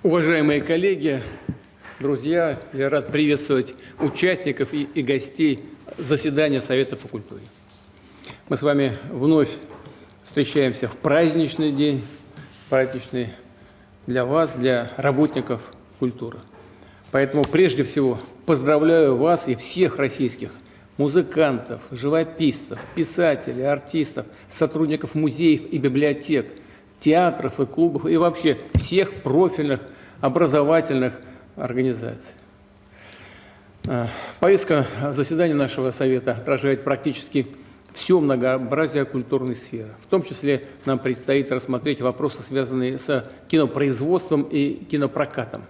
Уважаемые коллеги, друзья, я рад приветствовать участников и гостей заседания Совета по культуре. Мы с вами вновь встречаемся в праздничный день, праздничный для вас, для работников культуры. Поэтому прежде всего поздравляю вас и всех российских музыкантов, живописцев, писателей, артистов, сотрудников музеев и библиотек, театров и клубов и вообще всех профильных образовательных организаций. Повестка заседания нашего Совета отражает практически все многообразие культурной сферы. В том числе нам предстоит рассмотреть вопросы, связанные с кинопроизводством и кинопрокатом.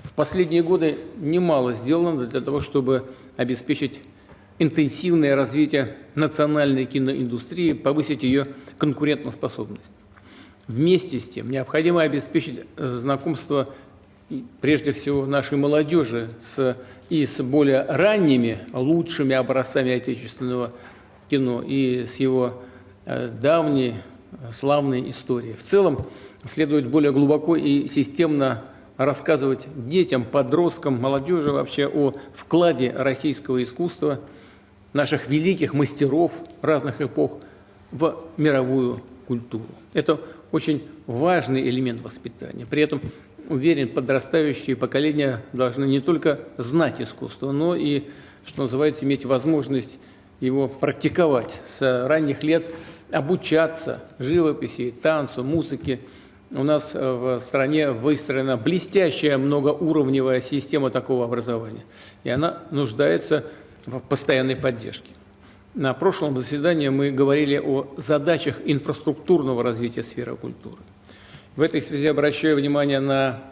В последние годы немало сделано для того, чтобы обеспечить интенсивное развитие национальной киноиндустрии, повысить ее конкурентоспособность. Вместе с тем необходимо обеспечить знакомство прежде всего нашей молодежи с более ранними, лучшими образцами отечественного кино и с его давней, славной историей. В целом следует более глубоко и системно рассказывать детям, подросткам, молодежи вообще о вкладе российского искусства, наших великих мастеров разных эпох в мировую культуру. Это очень важный элемент воспитания. При этом, уверен, подрастающие поколения должны не только знать искусство, но и, что называется, иметь возможность его практиковать с ранних лет, обучаться живописи, танцу, музыке. У нас в стране выстроена блестящая многоуровневая система такого образования, и она нуждается в постоянной поддержке. На прошлом заседании мы говорили о задачах инфраструктурного развития сферы культуры. В этой связи обращаю внимание на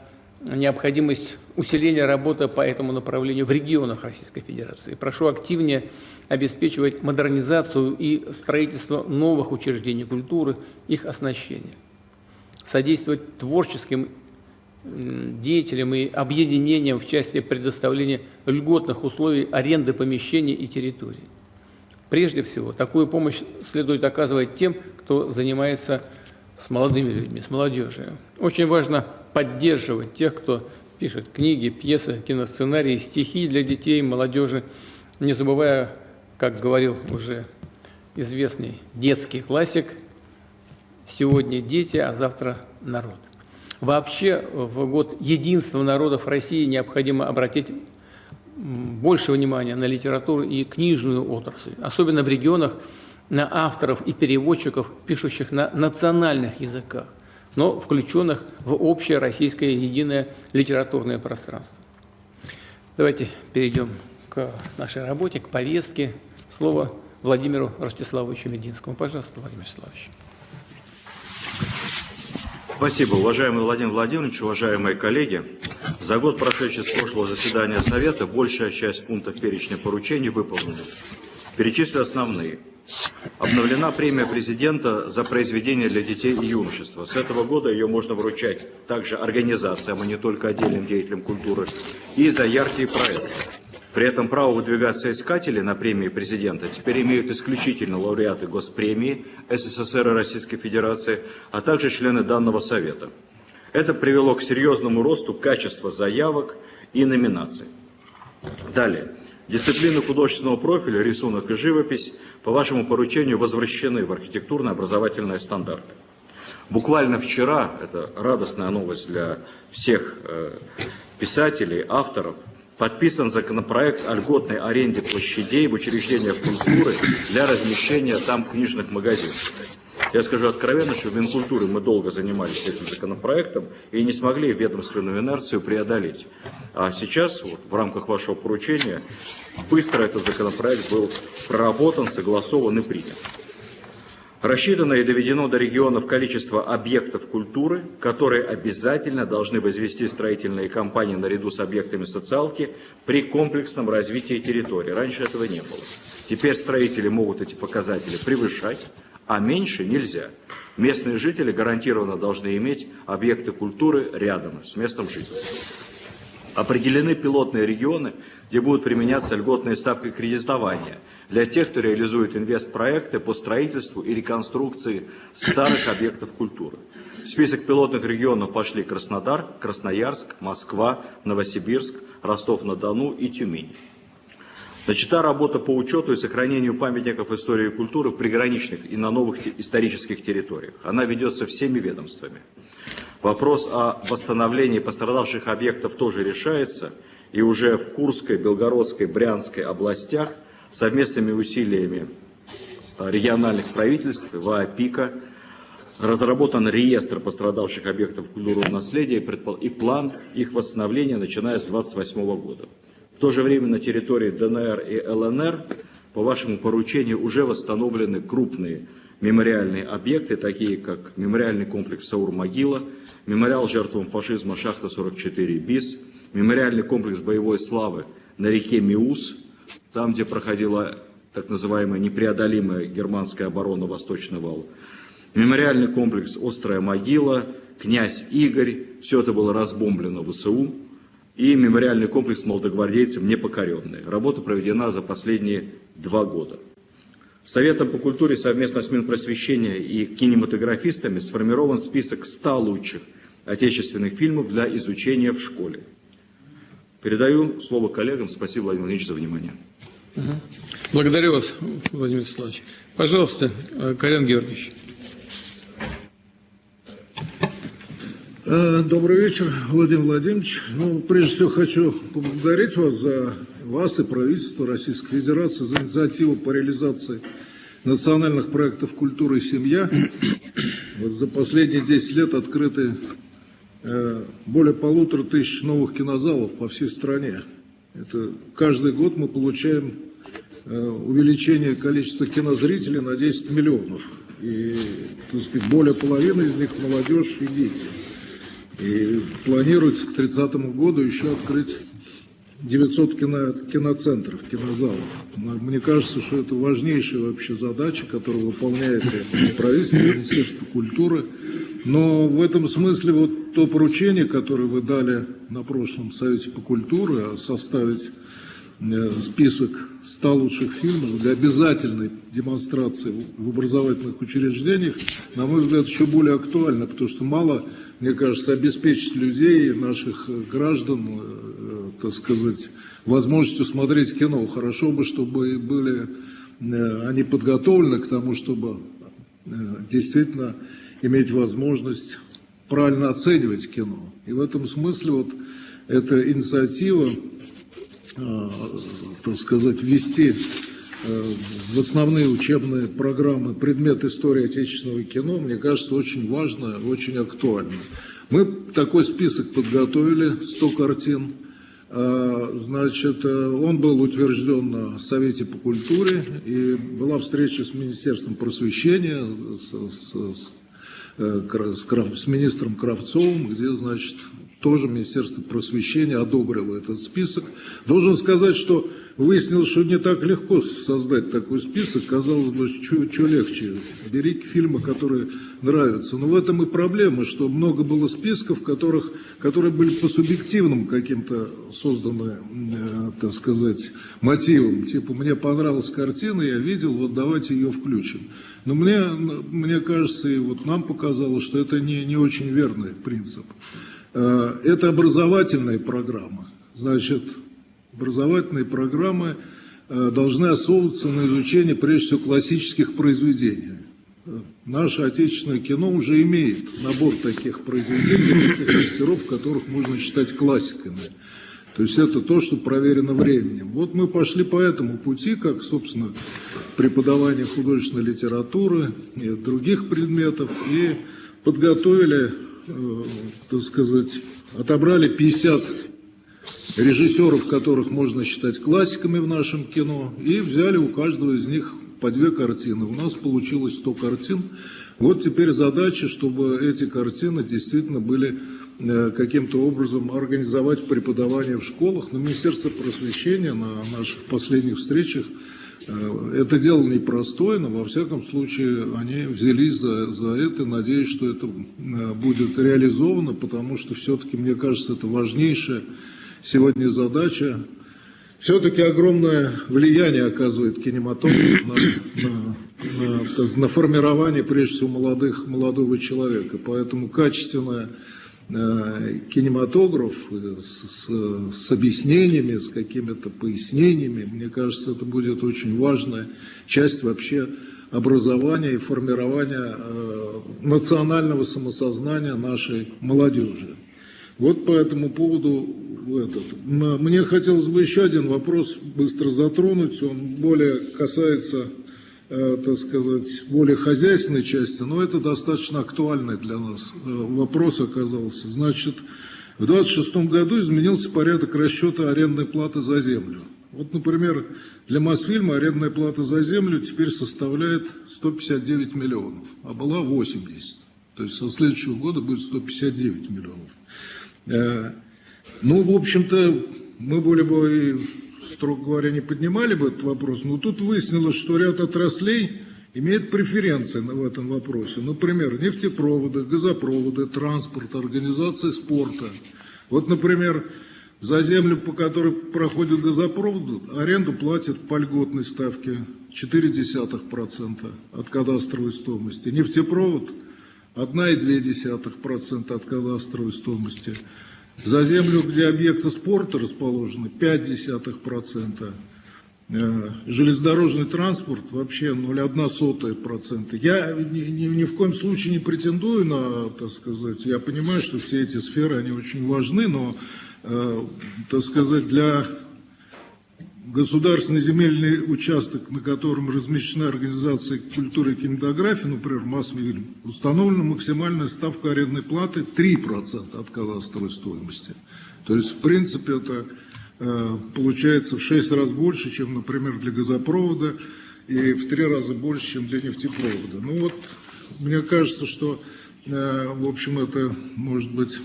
необходимость усиления работы по этому направлению в регионах Российской Федерации. Прошу активнее обеспечивать модернизацию и строительство новых учреждений культуры, их оснащение. Содействовать творческим деятелям и объединениям в части предоставления льготных условий аренды помещений и территорий. Прежде всего, такую помощь следует оказывать тем, кто занимается с молодыми людьми, с молодежью. Очень важно поддерживать тех, кто пишет книги, пьесы, киносценарии, стихи для детей, молодежи, не забывая, как говорил уже известный детский классик, «Сегодня дети, а завтра народ». Вообще, в год единства народов России необходимо обратить больше внимания на литературу и книжную отрасль, особенно в регионах, на авторов и переводчиков, пишущих на национальных языках, но включенных в общее российское единое литературное пространство. Давайте перейдем к нашей работе, к повестке. Слово Владимиру Ростиславовичу Мединскому. Пожалуйста, Владимир Ростиславович. Спасибо, уважаемый Владимир Владимирович, уважаемые коллеги. За год, прошедший с прошлого заседания Совета, большая часть пунктов перечня поручений выполнена. Перечислю основные. Обновлена премия президента за произведения для детей и юношества. С этого года ее можно вручать также организациям, а не только отдельным деятелям культуры, и за яркие проекты. При этом право выдвигаться искатели на премии президента теперь имеют исключительно лауреаты Госпремии СССР и Российской Федерации, а также члены данного Совета. Это привело к серьезному росту качества заявок и номинаций. Далее. Дисциплины художественного профиля, рисунок и живопись по вашему поручению возвращены в архитектурно-образовательные стандарты. Буквально вчера, это радостная новость для всех писателей, авторов, подписан законопроект о льготной аренде площадей в учреждениях культуры для размещения там книжных магазинов. Я скажу откровенно, что в Минкультуре мы долго занимались этим законопроектом и не смогли ведомственную инерцию преодолеть. А сейчас, вот, в рамках вашего поручения, быстро этот законопроект был проработан, согласован и принят. Рассчитано и доведено до регионов количество объектов культуры, которые обязательно должны возвести строительные компании наряду с объектами социалки при комплексном развитии территории. Раньше этого не было. Теперь строители могут эти показатели превышать, а меньше нельзя. Местные жители гарантированно должны иметь объекты культуры рядом с местом жительства. Определены пилотные регионы, где будут применяться льготные ставки кредитования для тех, кто реализует инвестпроекты по строительству и реконструкции старых объектов культуры. В список пилотных регионов вошли Краснодар, Красноярск, Москва, Новосибирск, Ростов-на-Дону и Тюмень. Начата работа по учету и сохранению памятников истории и культуры в приграничных и на новых исторических территориях. Она ведется всеми ведомствами. Вопрос о восстановлении пострадавших объектов тоже решается, и уже в Курской, Белгородской, Брянской областях совместными усилиями региональных правительств, ВАПИКа, разработан реестр пострадавших объектов культурного наследия и план их восстановления, начиная с 1928 года. В то же время на территории ДНР и ЛНР по вашему поручению уже восстановлены крупные мемориальные объекты, такие как мемориальный комплекс Саур-Могила, мемориал жертвам фашизма Шахта-44 БИС, мемориальный комплекс боевой славы на реке Миус, там, где проходила так называемая непреодолимая германская оборона Восточный вал, мемориальный комплекс Острая могила, князь Игорь, все это было разбомблено ВСУ, и мемориальный комплекс молодогвардейцам «Непокоренные». Работа проведена за последние 2 года. Советом по культуре совместно с Минпросвещения и кинематографистами сформирован список 100 лучших отечественных фильмов для изучения в школе. Передаю слово коллегам. Спасибо, Владимир Владимирович, за внимание. Благодарю вас, Владимир Вячеславович. Пожалуйста, Карен Георгиевич. Добрый вечер, Владимир Владимирович. Прежде всего хочу поблагодарить вас и правительство Российской Федерации за инициативу по реализации национальных проектов «Культура и семья». За последние 10 лет открыты более 1500 новых кинозалов по всей стране. Каждый год мы получаем увеличение количества кинозрителей на 10 миллионов. И, так сказать, более половины из них молодежь и дети. И планируется к 30 году еще открыть 900 киноцентров, кинозалов. Мне кажется, что это важнейшая вообще задача, которую выполняет правительство, Министерство культуры. Но в этом смысле вот то поручение, которое вы дали на прошлом Совете по культуре, составить список 100 лучших фильмов для обязательной демонстрации в образовательных учреждениях, на мой взгляд, еще более актуально, потому что мало, мне кажется, обеспечить людей, наших граждан, так сказать, возможностью смотреть кино. Хорошо бы, чтобы были они подготовлены к тому, чтобы действительно иметь возможность правильно оценивать кино. И в этом смысле вот эта инициатива, так сказать, ввести в основные учебные программы предмет истории отечественного кино, мне кажется, очень важно, очень актуально. Мы такой список подготовили, 100 картин. Значит, он был утвержден на Совете по культуре, и была встреча с Министерством просвещения, с министром Кравцовым, где, значит, тоже Министерство просвещения одобрило этот список. Должен сказать, что выяснилось, что не так легко создать такой список. Казалось бы, что легче. Бери фильмы, которые нравятся. Но в этом и проблема, что много было списков, которые были по субъективным каким-то созданы, так сказать, мотивам. Типа, мне понравилась картина, я видел, вот давайте ее включим. Но мне кажется, и вот нам показалось, что это не очень верный принцип. Это образовательные программы. Значит, образовательные программы должны основываться на изучении, прежде всего, классических произведений. Наше отечественное кино уже имеет набор таких произведений, таких мастеров, которых можно считать классиками. То есть это то, что проверено временем. Вот мы пошли по этому пути, как, собственно, преподавание художественной литературы и других предметов, и подготовили, так сказать, отобрали 50 режиссеров, которых можно считать классиками в нашем кино, и взяли у каждого из них по 2 картины. У нас получилось 100 картин. Вот теперь задача, чтобы эти картины действительно были каким-то образом организовать преподавание в школах. Но Министерство просвещения на наших последних встречах это дело непростое, но во всяком случае они взялись за это. Надеюсь, что это будет реализовано, потому что все-таки, мне кажется, это важнейшая сегодня задача. Все-таки огромное влияние оказывает кинематограф на формирование, прежде всего, молодого человека. Поэтому качественный кинематограф с объяснениями, с какими-то пояснениями, мне кажется, это будет очень важная часть вообще образования и формирования национального самосознания нашей молодежи. Вот по этому поводу мне хотелось бы еще один вопрос быстро затронуть, он более касается, так сказать, более хозяйственной части, но это достаточно актуальный для нас вопрос оказался. Значит, в 2026 году изменился порядок расчета арендной платы за землю. Вот, например, для Мосфильма арендная плата за землю теперь составляет 159 миллионов, а была 80. То есть со следующего года будет 159 миллионов. Ну, в общем-то, мы более бы, строго говоря, не поднимали бы этот вопрос, но тут выяснилось, что ряд отраслей имеет преференции в этом вопросе. Например, нефтепроводы, газопроводы, транспорт, организация спорта. Вот, например, за землю, по которой проходит газопровод, аренду платят по льготной ставке 0,4% от кадастровой стоимости. Нефтепровод 1,2% от кадастровой стоимости. За землю, где объекты спорта расположены, 0,5%. Железнодорожный транспорт вообще 0,01%. Я ни в коем случае не претендую на, так сказать, я понимаю, что все эти сферы, они очень важны, но, так сказать, для государственный земельный участок, на котором размещена организация культуры и кинематографии, например, Мосфильм, установлена максимальная ставка арендной платы 3% от кадастровой стоимости. То есть, в принципе, это получается в 6 раз больше, чем, например, для газопровода, и в 3 раза больше, чем для нефтепровода. Ну вот, мне кажется, что, в общем, это может быть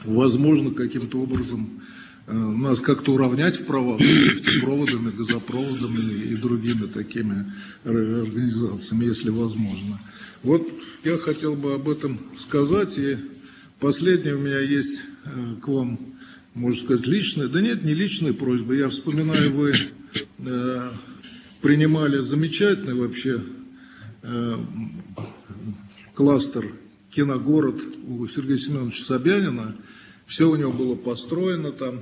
возможно каким-то образом нас как-то уравнять в правах нефтепроводами, газопроводами и другими такими организациями, если возможно. Вот я хотел бы об этом сказать. И последнее у меня есть к вам, можно сказать, личная, да нет, не личная просьба. Я вспоминаю, вы принимали замечательный вообще кластер «Киногород» у Сергея Семеновича Собянина. Все у него было построено там,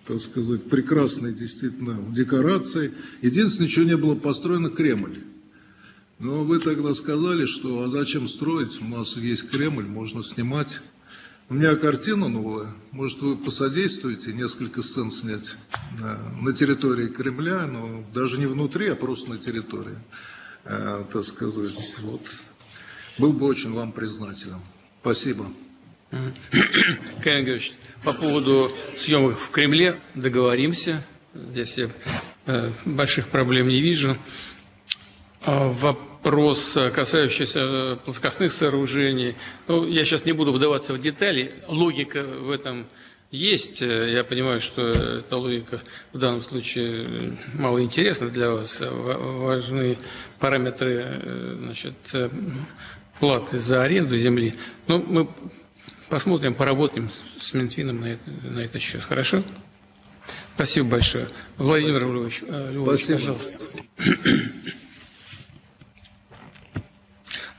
так сказать, прекрасные действительно декорации. Единственное, чего не было построено, Кремль. Но вы тогда сказали, что а зачем строить, у нас есть Кремль, можно снимать. У меня картина новая, может вы посодействуете несколько сцен снять на территории Кремля, но даже не внутри, а просто на территории, так сказать. Вот. Был бы очень вам признателен. Спасибо. Калининград Георгиевич, по поводу съемок в Кремле договоримся. Здесь я больших проблем не вижу. Вопрос, касающийся плоскостных сооружений. Ну, я сейчас не буду вдаваться в детали. Логика в этом есть. Я понимаю, что эта логика в данном случае мало интересна для вас. Важны параметры, значит, платы за аренду земли. Но мы посмотрим, поработаем с Минфином на этот счет. Хорошо? Спасибо большое. Владимир Львович, пожалуйста.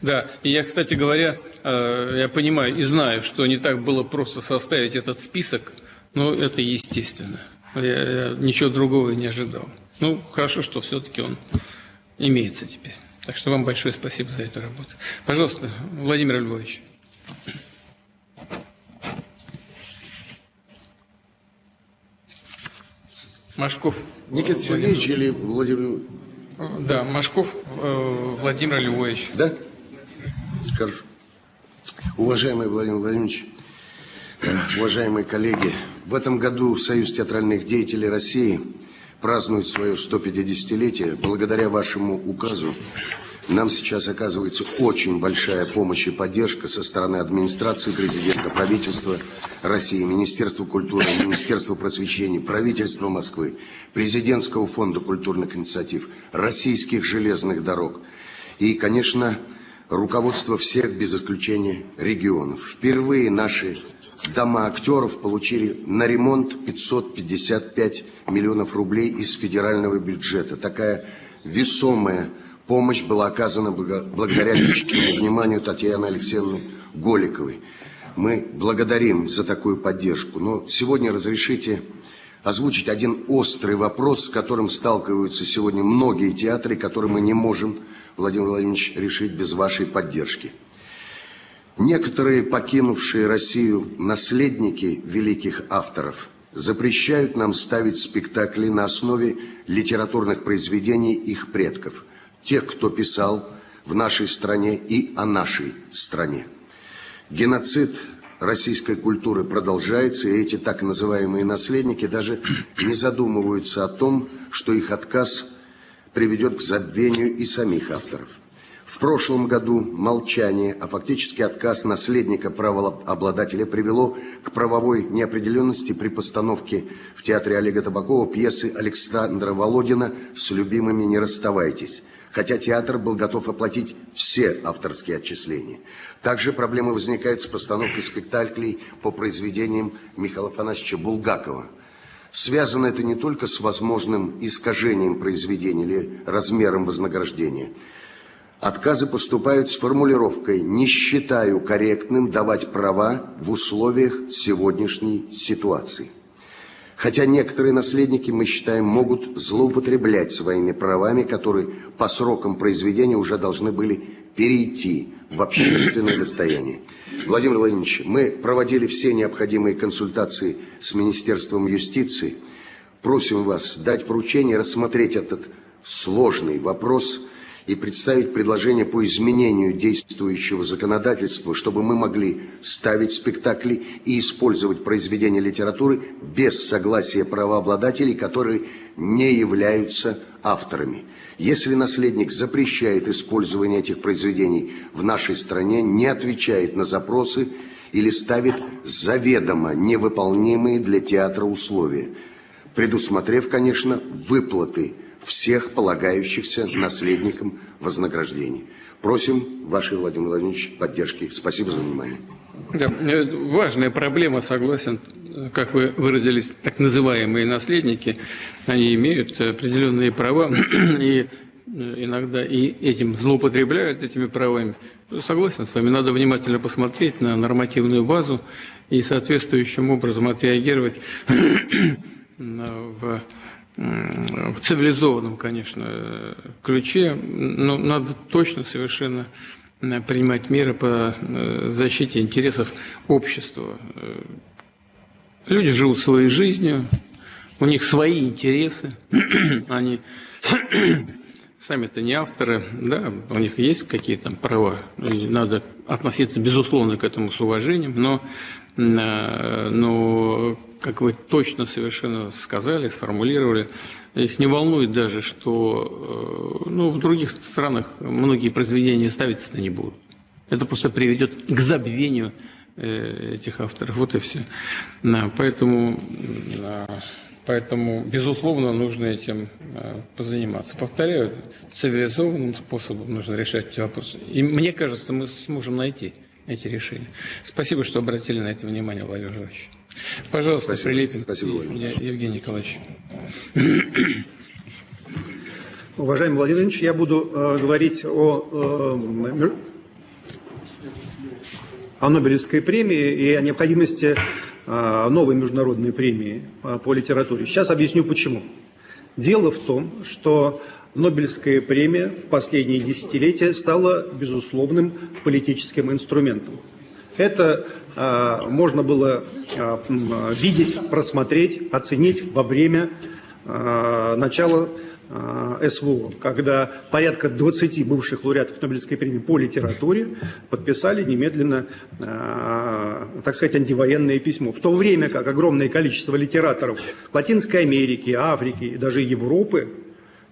Да, и я, кстати говоря, я понимаю и знаю, что не так было просто составить этот список, но это естественно. Я ничего другого не ожидал. Ну, хорошо, что все-таки он имеется теперь. Так что вам большое спасибо за эту работу. Пожалуйста, Владимир Львович. Машков. Никита Сергеевич или Владимир? Да, Машков Владимир Львович. Да? Хорошо. Уважаемый Владимир Владимирович, уважаемые коллеги, в этом году Союз театральных деятелей России празднует свое 150-летие. Благодаря вашему указу нам сейчас оказывается очень большая помощь и поддержка со стороны администрации президента, правительства России, Министерства культуры, Министерства просвещения, правительства Москвы, Президентского фонда культурных инициатив, Российских железных дорог и, конечно, руководство всех, без исключения, регионов. Впервые наши дома актеров получили на ремонт 555 миллионов рублей из федерального бюджета. Такая весомая помощь была оказана благодаря личному вниманию Татьяны Алексеевны Голиковой. Мы благодарим за такую поддержку. Но сегодня разрешите озвучить один острый вопрос, с которым сталкиваются сегодня многие театры, который мы не можем, Владимир Владимирович, решить без вашей поддержки. Некоторые покинувшие Россию наследники великих авторов запрещают нам ставить спектакли на основе литературных произведений их предков, тех, кто писал в нашей стране и о нашей стране. Геноцид российской культуры продолжается, и эти так называемые наследники даже не задумываются о том, что их отказ приведет к забвению и самих авторов. В прошлом году молчание, а фактически отказ наследника правообладателя привело к правовой неопределенности при постановке в театре Олега Табакова пьесы Александра Володина «С любимыми не расставайтесь», хотя театр был готов оплатить все авторские отчисления. Также проблемы возникают с постановкой спектаклей по произведениям Михаила Афанасьевича Булгакова. Связано это не только с возможным искажением произведения или размером вознаграждения. Отказы поступают с формулировкой «не считаю корректным давать права в условиях сегодняшней ситуации». Хотя некоторые наследники, мы считаем, могут злоупотреблять своими правами, которые по срокам произведения уже должны были перейти в общественное достояние. Владимир Владимирович, мы проводили все необходимые консультации с Министерством юстиции. Просим вас дать поручение рассмотреть этот сложный вопрос и представить предложение по изменению действующего законодательства, чтобы мы могли ставить спектакли и использовать произведения литературы без согласия правообладателей, которые не являются авторами. Если наследник запрещает использование этих произведений в нашей стране, не отвечает на запросы или ставит заведомо невыполнимые для театра условия, предусмотрев, конечно, выплаты всех полагающихся наследникам вознаграждений. Просим вашей, Владимир Владимирович, поддержки. Спасибо за внимание. Да, важная проблема, согласен, как вы выразились, так называемые наследники, они имеют определенные права и иногда и этим злоупотребляют, этими правами. Согласен с вами, надо внимательно посмотреть на нормативную базу и соответствующим образом отреагировать в цивилизованном, конечно, ключе, но надо точно совершенно принимать меры по защите интересов общества. Люди живут своей жизнью, у них свои интересы, они сами-то не авторы, да, у них есть какие-то там права, и надо относиться, безусловно, к этому с уважением, но как вы точно совершенно сказали, сформулировали, их не волнует даже, что в других странах многие произведения ставиться не будут. Это просто приведет к забвению этих авторов. Вот и все. Поэтому, безусловно, нужно этим позаниматься. Повторяю, цивилизованным способом нужно решать эти вопросы. И мне кажется, мы сможем найти эти решения. Спасибо, что обратили на это внимание, Владимир Владимирович. Пожалуйста, спасибо. Прилепин. Спасибо, Владимир. Евгений Николаевич. Уважаемый Владимир Владимирович, я буду говорить о Нобелевской премии и о необходимости новой международной премии по литературе. Сейчас объясню почему. Дело в том, что Нобелевская премия в последние десятилетия стала безусловным политическим инструментом. Это можно было видеть, просмотреть, оценить во время начала СВО, когда порядка 20 бывших лауреатов Нобелевской премии по литературе подписали немедленно, так сказать, антивоенное письмо. В то время как огромное количество литераторов Латинской Америки, Африки и даже Европы,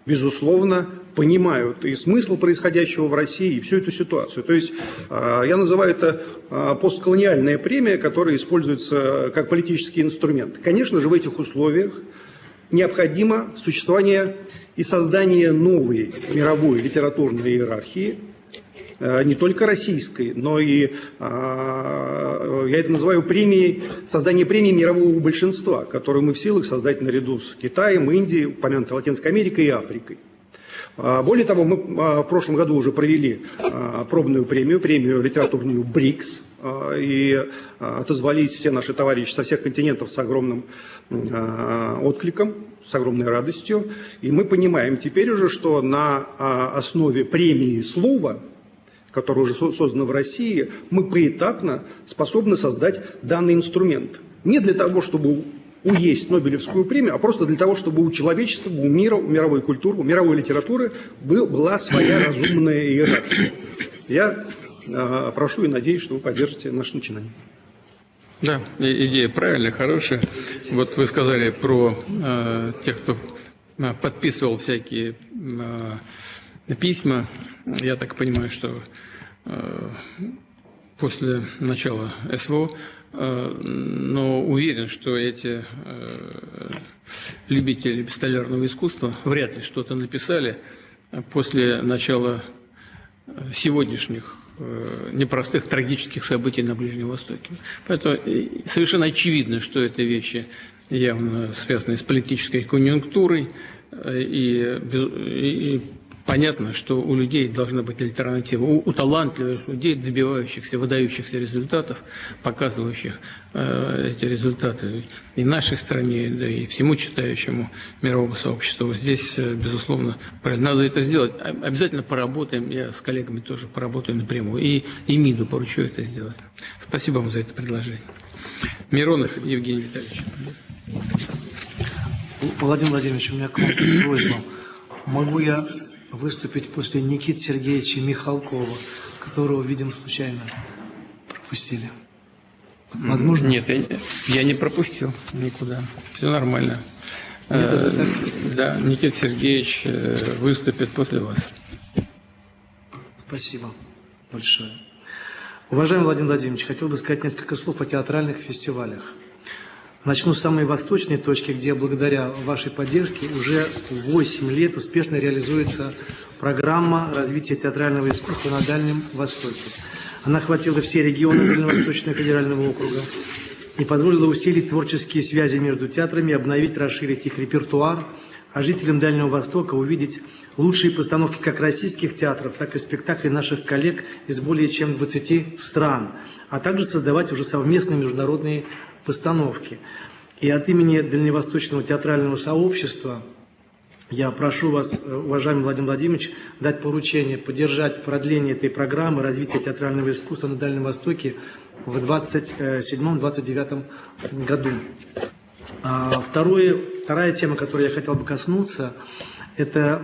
безусловно, понимают и смысл происходящего в России, и всю эту ситуацию. То есть я называю это постколониальная премия, которая используется как политический инструмент. Конечно же, в этих условиях необходимо существование и создание новой мировой литературной иерархии, не только российской, но и, я это называю премией, создание премии мирового большинства, которую мы в силах создать наряду с Китаем, Индией, упомянутой Латинской Америкой и Африкой. Более того, мы в прошлом году уже провели пробную премию литературную БРИКС, и отозвались все наши товарищи со всех континентов с огромным откликом, с огромной радостью. И мы понимаем теперь уже, что на основе премии слова, которая уже создана в России, мы поэтапно способны создать данный инструмент. Не для того, чтобы уесть Нобелевскую премию, а просто для того, чтобы у человечества, у мира, у мировой культуры, у мировой литературы была своя разумная иерархия. Я прошу и надеюсь, что вы поддержите наше начинание. Да, идея правильная, хорошая. Вот вы сказали про тех, кто подписывал всякие письма. Я так понимаю, что после начала СВО, но уверен, что эти любители пистолярного искусства вряд ли что-то написали после начала сегодняшних непростых, трагических событий на Ближнем Востоке. Поэтому совершенно очевидно, что это вещи явно связанные с политической конъюнктурой, и понятно, что у людей должна быть альтернатива, у талантливых людей, добивающихся, выдающихся результатов, показывающих эти результаты и нашей стране, да и всему читающему мировому сообществу. Здесь, безусловно, правильно. Надо это сделать. Обязательно поработаем, я с коллегами тоже поработаю напрямую, и МИДу поручу это сделать. Спасибо вам за это предложение. Миронов Евгений Витальевич. Владимир Владимирович, у меня к вам просьба. Могу я выступить после Никиты Сергеевича Михалкова, которого, видимо, случайно пропустили? Возможно? Нет, я не пропустил никуда. Все нормально. Да, Никита Сергеевич выступит после вас. Спасибо большое. Уважаемый Владимир Владимирович, хотел бы сказать несколько слов о театральных фестивалях. Начну с самой восточной точки, где благодаря вашей поддержке уже 8 лет успешно реализуется программа развития театрального искусства на Дальнем Востоке. Она охватила все регионы Дальневосточного федерального округа и позволила усилить творческие связи между театрами, обновить, расширить их репертуар, а жителям Дальнего Востока увидеть лучшие постановки как российских театров, так и спектакли наших коллег из более чем 20 стран, а также создавать уже совместные международные постановки. И от имени Дальневосточного театрального сообщества я прошу вас, уважаемый Владимир Владимирович, дать поручение поддержать продление этой программы развития театрального искусства на Дальнем Востоке в 2027-2029 году. Вторая тема, которой я хотел бы коснуться, это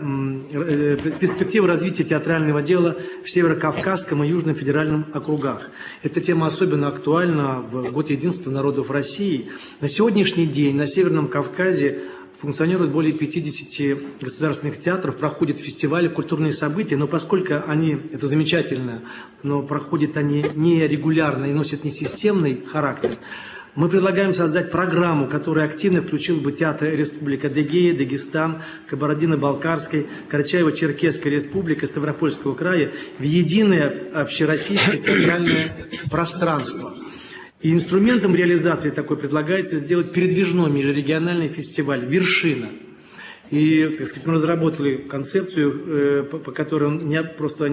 перспектива развития театрального дела в Северо-Кавказском и Южном федеральном округах. Эта тема особенно актуальна в год единства народов России. На сегодняшний день на Северном Кавказе функционирует более 50 государственных театров, проходят фестивали, культурные события, но поскольку они, это замечательно, но проходят они не регулярно и носят не системный характер, мы предлагаем создать программу, которая активно включила бы театры Республика Адыгея, Дагестан, Кабардино-Балкарской, Карачаево-Черкесская республика, Ставропольского края в единое общероссийское театральное пространство. И инструментом реализации такой предлагается сделать передвижной межрегиональный фестиваль «Вершина». И, так сказать, мы разработали концепцию, по которой он не просто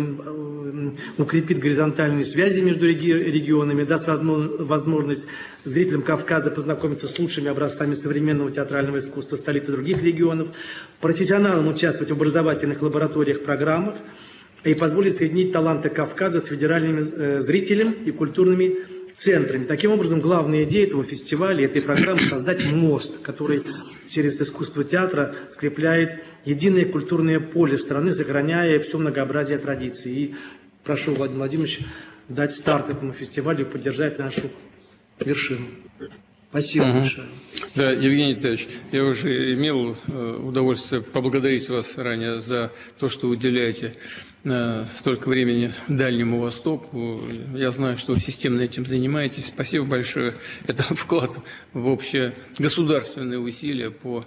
укрепит горизонтальные связи между регионами, даст возможность зрителям Кавказа познакомиться с лучшими образцами современного театрального искусства столицы других регионов, профессионалам участвовать в образовательных лабораториях, программах и позволит соединить таланты Кавказа с федеральными зрителями и культурными центрами. Таким образом, главная идея этого фестиваля, этой программы – создать мост, который через искусство театра скрепляет единое культурное поле страны, сохраняя все многообразие традиций. И прошу, Владимир Владимирович, дать старт этому фестивалю и поддержать нашу вершину. Спасибо большое. Да, Евгений Витальевич, я уже имел удовольствие поблагодарить вас ранее за то, что уделяете столько времени Дальнему Востоку. Я знаю, что вы системно этим занимаетесь. Спасибо большое. Это вклад в общее государственные усилия по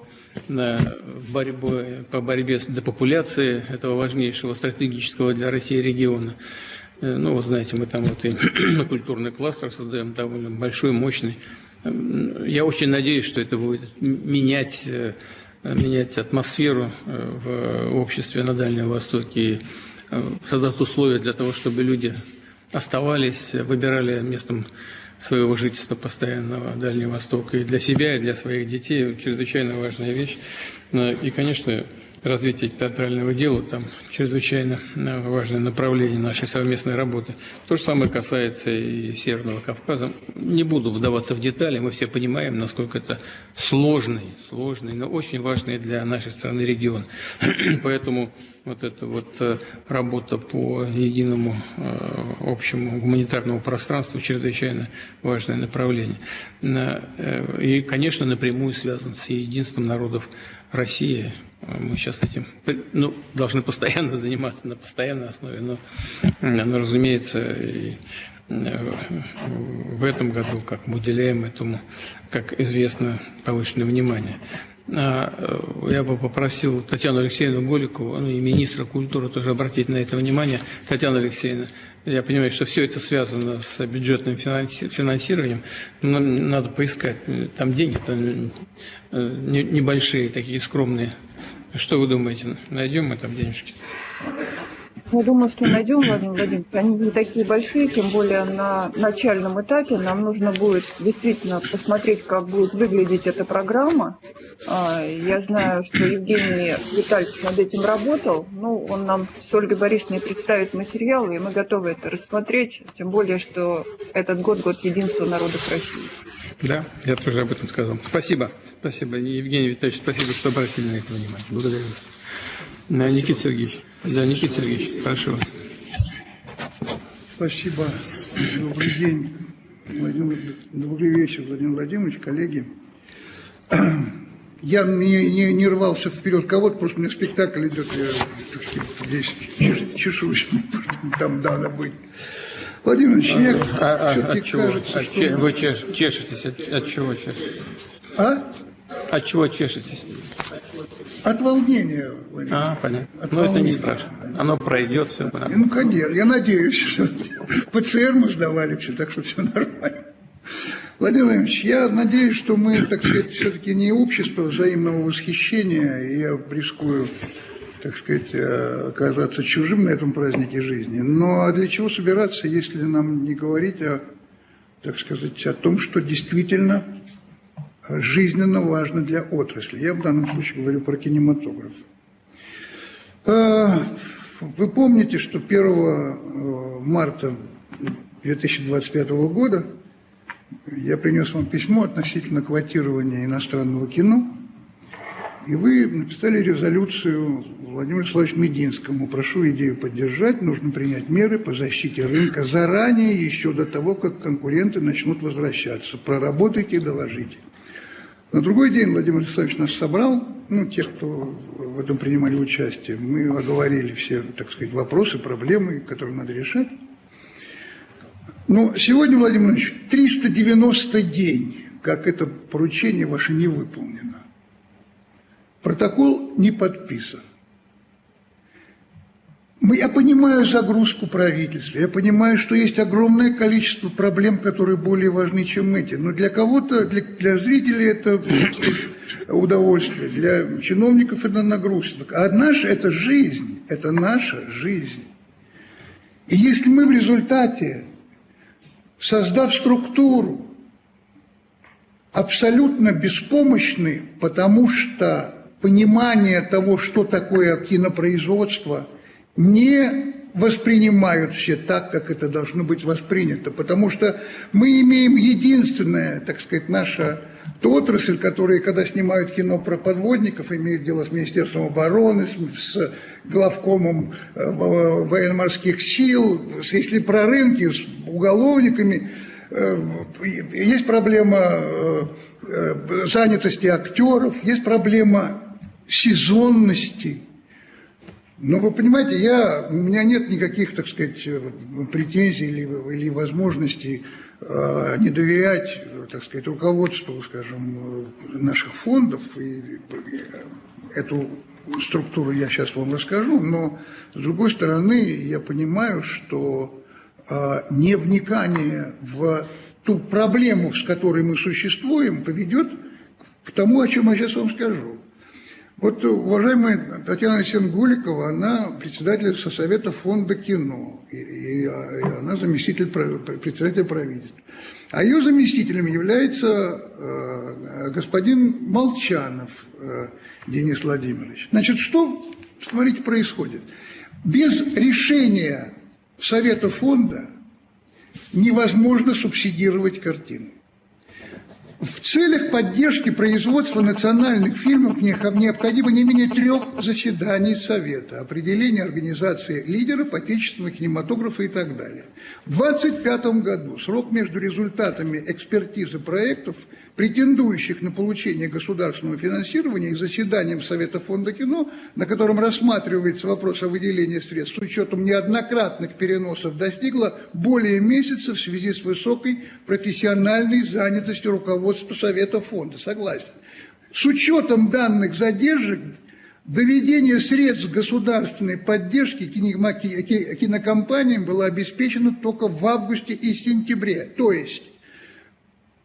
борьбе с депопуляцией этого важнейшего стратегического для России региона. Ну, вы знаете, мы там вот и культурный кластер создаем, довольно большой, мощный. Я очень надеюсь, что это будет менять атмосферу в обществе на Дальнем Востоке и создать условия для того, чтобы люди оставались, выбирали местом своего жительства постоянного Дальний Восток и для себя, и для своих детей. Чрезвычайно важная вещь. И, конечно, развитие театрального дела там чрезвычайно важное направление нашей совместной работы. То же самое касается и Северного Кавказа. Не буду вдаваться в детали, мы все понимаем, насколько это сложный, но очень важный для нашей страны регион. Поэтому вот эта вот работа по единому общему гуманитарному пространству чрезвычайно важное направление. И, конечно, напрямую связан с единством народов России. Мы сейчас этим должны постоянно заниматься на постоянной основе, но разумеется, и в этом году, как мы уделяем этому, как известно, повышенное внимание. Я бы попросил Татьяну Алексеевну Голикову, и министра культуры тоже обратить на это внимание. Татьяна Алексеевна, я понимаю, что все это связано с бюджетным финансированием, но надо поискать. Там деньги-то небольшие, такие скромные. Что вы думаете, найдем мы там денежки? Я думаю, что найдем, Владимир Владимирович. Они не такие большие, тем более на начальном этапе. Нам нужно будет действительно посмотреть, как будет выглядеть эта программа. Я знаю, что Евгений Витальевич над этим работал. Он нам с Ольгой Борисовной представит материалы, и мы готовы это рассмотреть. Тем более, что этот год – год единства народов России. Да, я тоже об этом сказал. Спасибо. Спасибо, Евгений Витальевич, спасибо, что обратили на это внимание. Благодарю вас. Никита Сергеевич. Да, Никита Сергеевич, прошу вас. Спасибо. Добрый день, добрый вечер, Владимир Владимирович, коллеги. Я не рвался вперед кого-то, просто у меня спектакль идет, я, так сказать, здесь чешусь, там надо быть. Владимир Ильич, мне все-таки кажется, что... Вы чешетесь? От чего чешетесь? От чего чешетесь? От волнения, Владимир. Понятно. От Но волнения. это не страшно. Оно пройдет, все. Конечно, я надеюсь, что ПЦР мы сдавали все, так что все нормально. Владимир Владимирович, я надеюсь, что мы, так сказать, все-таки не общество взаимного восхищения, и я рискую, так сказать, оказаться чужим на этом празднике жизни. Но для чего собираться, если нам не говорить так сказать, о том, что действительно жизненно важно для отрасли. Я в данном случае говорю про кинематограф. Вы помните, что 1 марта 2025 года я принес вам письмо относительно квотирования иностранного кино, и вы написали резолюцию Владимиру Вячеславовичу Мединскому. Прошу идею поддержать, нужно принять меры по защите рынка заранее, еще до того, как конкуренты начнут возвращаться. Проработайте и доложите. На другой день Владимир Вячеславович нас собрал, тех, кто в этом принимали участие. Мы оговорили все, так сказать, вопросы, проблемы, которые надо решать. Но сегодня, Владимир Владимирович, 390 день, как это поручение ваше не выполнено. Протокол не подписан. Я понимаю загрузку правительства, я понимаю, что есть огромное количество проблем, которые более важны, чем эти. Но для кого-то, для зрителей это удовольствие, для чиновников это нагрузка. А наша это жизнь, это наша жизнь. И если мы в результате, создав структуру, абсолютно беспомощны, потому что понимание того, что такое кинопроизводство, не воспринимают все так, как это должно быть воспринято, потому что мы имеем единственное, так сказать, наша отрасль, которая, когда снимают кино про подводников, имеют дело с Министерством обороны, с главкомом военно-морских сил, если про рынки, с уголовниками, есть проблема занятости актеров, есть проблема сезонности. Но вы понимаете, у меня нет никаких, так сказать, претензий или возможностей не доверять, так сказать, руководству, скажем, наших фондов. И эту структуру я сейчас вам расскажу, но с другой стороны, я понимаю, что невникание в ту проблему, с которой мы существуем, поведет к тому, о чем я сейчас вам скажу. Вот уважаемая Татьяна Алексеевна Голикова, она председатель Совета фонда кино, и она заместитель председателя правительства. А ее заместителем является господин Молчанов Денис Владимирович. Значит, что, смотрите, происходит? Без решения Совета фонда невозможно субсидировать картины. В целях поддержки производства национальных фильмов необходимо не менее 3 заседаний Совета, определения организации лидеров отечественного кинематографа и так далее. В 2025 году срок между результатами экспертизы проектов, претендующих на получение государственного финансирования, и заседанием Совета фонда кино, на котором рассматривается вопрос о выделении средств с учетом неоднократных переносов, достигло более месяца в связи с высокой профессиональной занятостью руководства Совета фонда. Согласен. С учетом данных задержек, доведение средств государственной поддержки кинокомпаниям было обеспечено только в августе и сентябре. То есть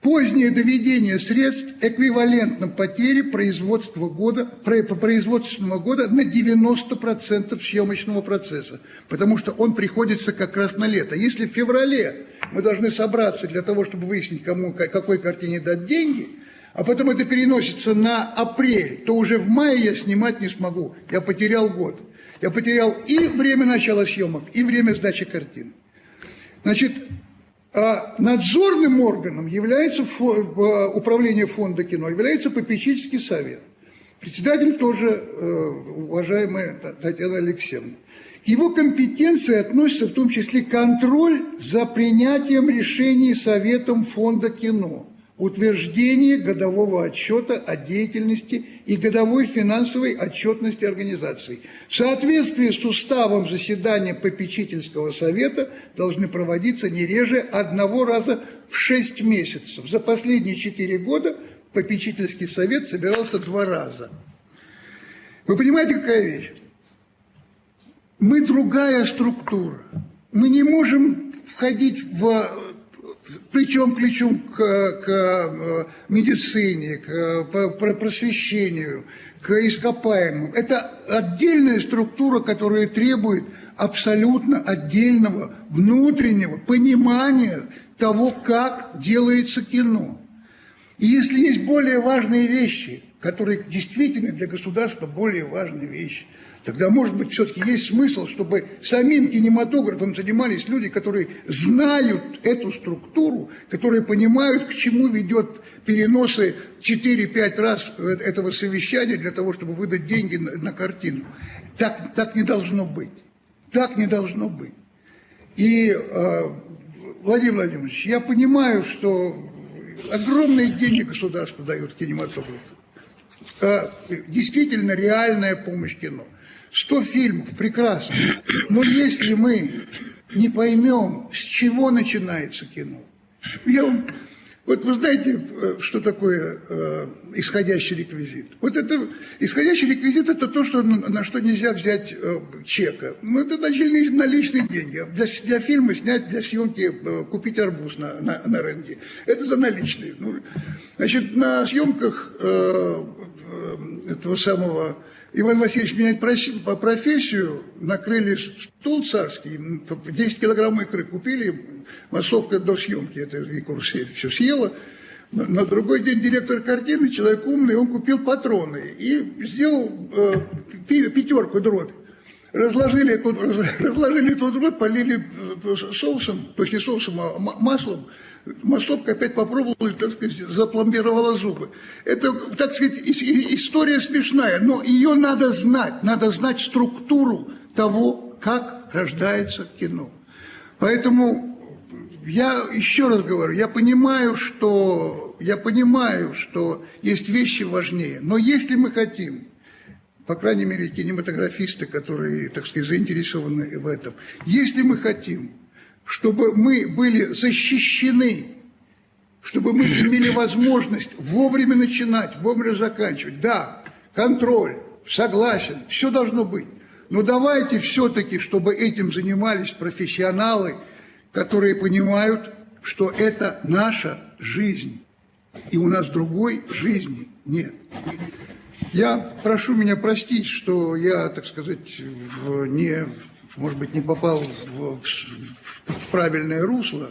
позднее доведение средств эквивалентно потере производственного года на 90% съемочного процесса, потому что он приходится как раз на лето. Если в феврале мы должны собраться для того, чтобы выяснить, какой картине дать деньги, а потом это переносится на апрель, то уже в мае я снимать не смогу. Я потерял год. Я потерял и время начала съемок, и время сдачи картин. Значит, надзорным органом является управление фонда кино, является попечительский совет. Председатель тоже уважаемая Татьяна Алексеевна. К его компетенции относится в том числе контроль за принятием решений Советом фонда кино, утверждение годового отчета о деятельности и годовой финансовой отчетности организаций. В соответствии с уставом заседания попечительского совета должны проводиться не реже 1 раза в 6 месяцев. За последние 4 года попечительский совет собирался 2 раза. Вы понимаете, какая вещь? Мы другая структура. Мы не можем входить плечом к плечу к медицине, к просвещению, к ископаемым. Это отдельная структура, которая требует абсолютно отдельного внутреннего понимания того, как делается кино. И если есть более важные вещи, которые действительно для государства более важные вещи, тогда, может быть, все-таки есть смысл, чтобы самим кинематографом занимались люди, которые знают эту структуру, которые понимают, к чему ведет переносы 4-5 раз этого совещания для того, чтобы выдать деньги на картину. Так не должно быть. Так не должно быть. И, Владимир Владимирович, я понимаю, что огромные деньги государство дает кинематографу. Действительно реальная помощь кино. 100 фильмов, прекрасно. Но если мы не поймем, с чего начинается кино. Вот вы знаете, что такое исходящий реквизит? Вот это исходящий реквизит — это то, на что нельзя взять чека. Ну, это наличные деньги. Для фильма снять, для съемки купить арбуз на рынке. Это за наличные. Ну, значит, на съемках этого самого Иван Васильевич меняет профессию, накрыли стол царский, 10 килограмм икры купили, массовка до съемки, это Викурсе все съела. На другой день директор картины, человек умный, он купил патроны и сделал 5 дробь. Разложили эту дробь, полили соусом, то есть не соусом, а маслом. Массовка опять попробовала, так сказать, запломбировала зубы. Это, так сказать, история смешная, но ее надо знать структуру того, как рождается кино. Поэтому я еще раз говорю, я понимаю, что есть вещи важнее, но если мы хотим, по крайней мере, кинематографисты, которые, так сказать, заинтересованы в этом, если мы хотим, чтобы мы были защищены, чтобы мы имели возможность вовремя начинать, вовремя заканчивать. Да, контроль, согласен, все должно быть. Но давайте все-таки, чтобы этим занимались профессионалы, которые понимают, что это наша жизнь, и у нас другой жизни нет. Я прошу меня простить, что я, так сказать, может быть, не попал в правильное русло,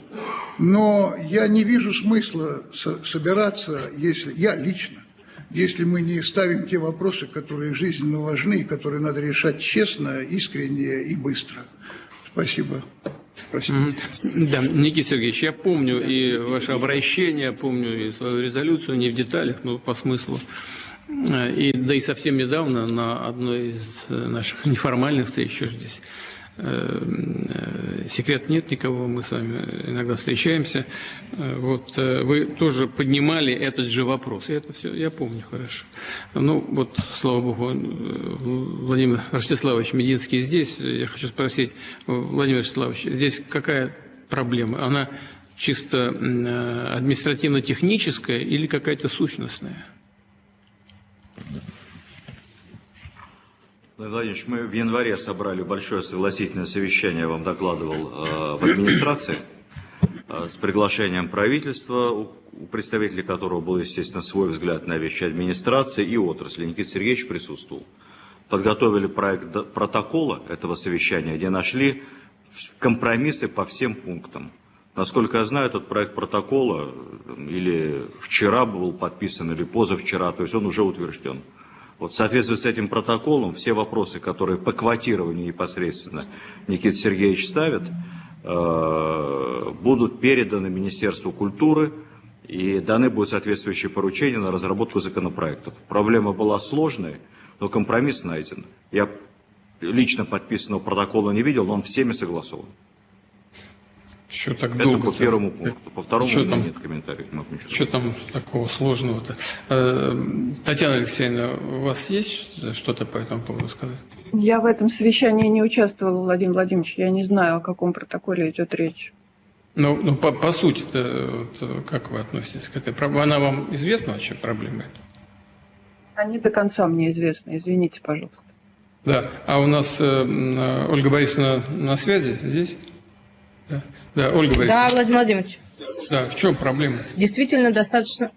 но я не вижу смысла собираться, если мы не ставим те вопросы, которые жизненно важны, которые надо решать честно, искренне и быстро. Спасибо. Простите. Да, Никита Сергеевич, я помню и ваше обращение, помню и свою резолюцию, не в деталях, но по смыслу. Да и совсем недавно на одной из наших неформальных встреч, еще здесь секрет нет никого, мы с вами иногда встречаемся, вот вы тоже поднимали этот же вопрос, и это все я помню хорошо. Ну вот, слава богу, Владимир Ростиславович Мединский здесь. Я хочу спросить, Владимир Ростиславович, здесь какая проблема? Она чисто административно-техническая или какая-то сущностная? Владимир Владимирович, мы в январе собрали большое согласительное совещание, я вам докладывал, в администрации, с приглашением правительства, у представителей которого был, естественно, свой взгляд на вещи администрации и отрасли. Никита Сергеевич присутствовал. Подготовили проект протокола этого совещания, где нашли компромиссы по всем пунктам. Насколько я знаю, этот проект протокола или вчера был подписан, или позавчера, то есть он уже утвержден. Вот в соответствии с этим протоколом все вопросы, которые по квотированию непосредственно Никита Сергеевич ставит, будут переданы Министерству культуры и даны будут соответствующие поручения на разработку законопроектов. Проблема была сложная, но компромисс найден. Я лично подписанного протокола не видел, но он всеми согласован. Что так это долго? По первому пункту. По второму там, нет комментариев. Что там такого сложного-то? Татьяна Алексеевна, у вас есть что-то по этому поводу сказать? Я в этом совещании не участвовала, Владимир Владимирович. Я не знаю, о каком протоколе идет речь. Ну по сути-то, вот, как вы относитесь к этой проблеме? Она вам известна вообще, проблема эта? Они до конца мне известны, извините, пожалуйста. Да, а у нас Ольга Борисовна на связи здесь? Да, Ольга Борисовна. Да, Владимир Владимирович. Да, в чем проблема? Действительно, достаточно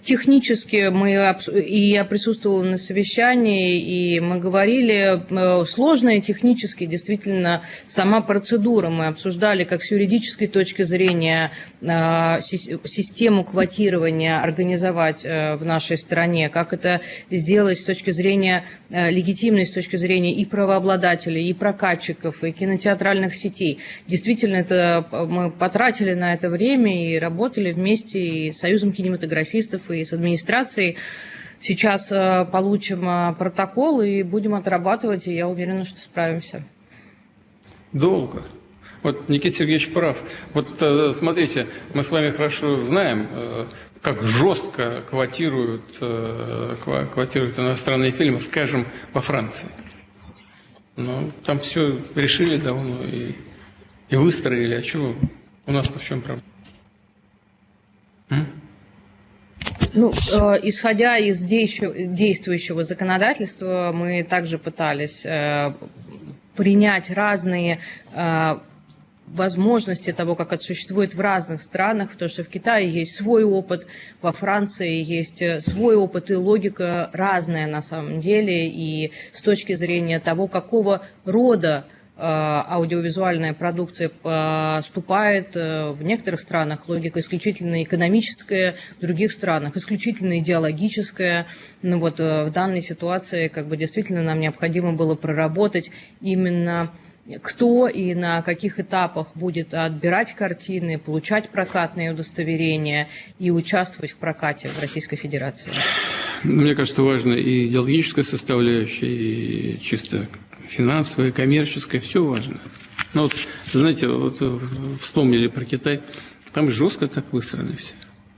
технически я присутствовала на совещании, и мы говорили, сложная технически, действительно, сама процедура. Мы обсуждали, как с юридической точки зрения систему квотирования организовать в нашей стране, как это сделать с точки зрения легитимной, с точки зрения и правообладателей, и прокатчиков, и кинотеатральных сетей. Действительно, мы потратили на это время и работали вместе и с Союзом кинематографистов, и с администрацией. Сейчас получим протокол и будем отрабатывать, и я уверена, что справимся. Долго. Вот Никита Сергеевич прав. Вот смотрите, мы с вами хорошо знаем, как жестко квотируют иностранные фильмы, скажем, во Франции. Но там все решили давно и выстроили. А чего? У нас-то в чем проблема? Ну, исходя из действующего законодательства, мы также пытались принять разные возможности того, как это существует в разных странах, потому что в Китае есть свой опыт, во Франции есть свой опыт, и логика разная на самом деле, и с точки зрения того, какого рода аудиовизуальная продукция поступает в некоторых странах, логика исключительно экономическая, в других странах исключительно идеологическая. Ну вот в данной ситуации действительно нам необходимо было проработать именно кто и на каких этапах будет отбирать картины, получать прокатные удостоверения и участвовать в прокате в Российской Федерации. Мне кажется, важна и идеологическая составляющая, и чисто финансовая, коммерческая, все важно. Но вот, знаете, вот вспомнили про Китай, там жестко так выстроено все.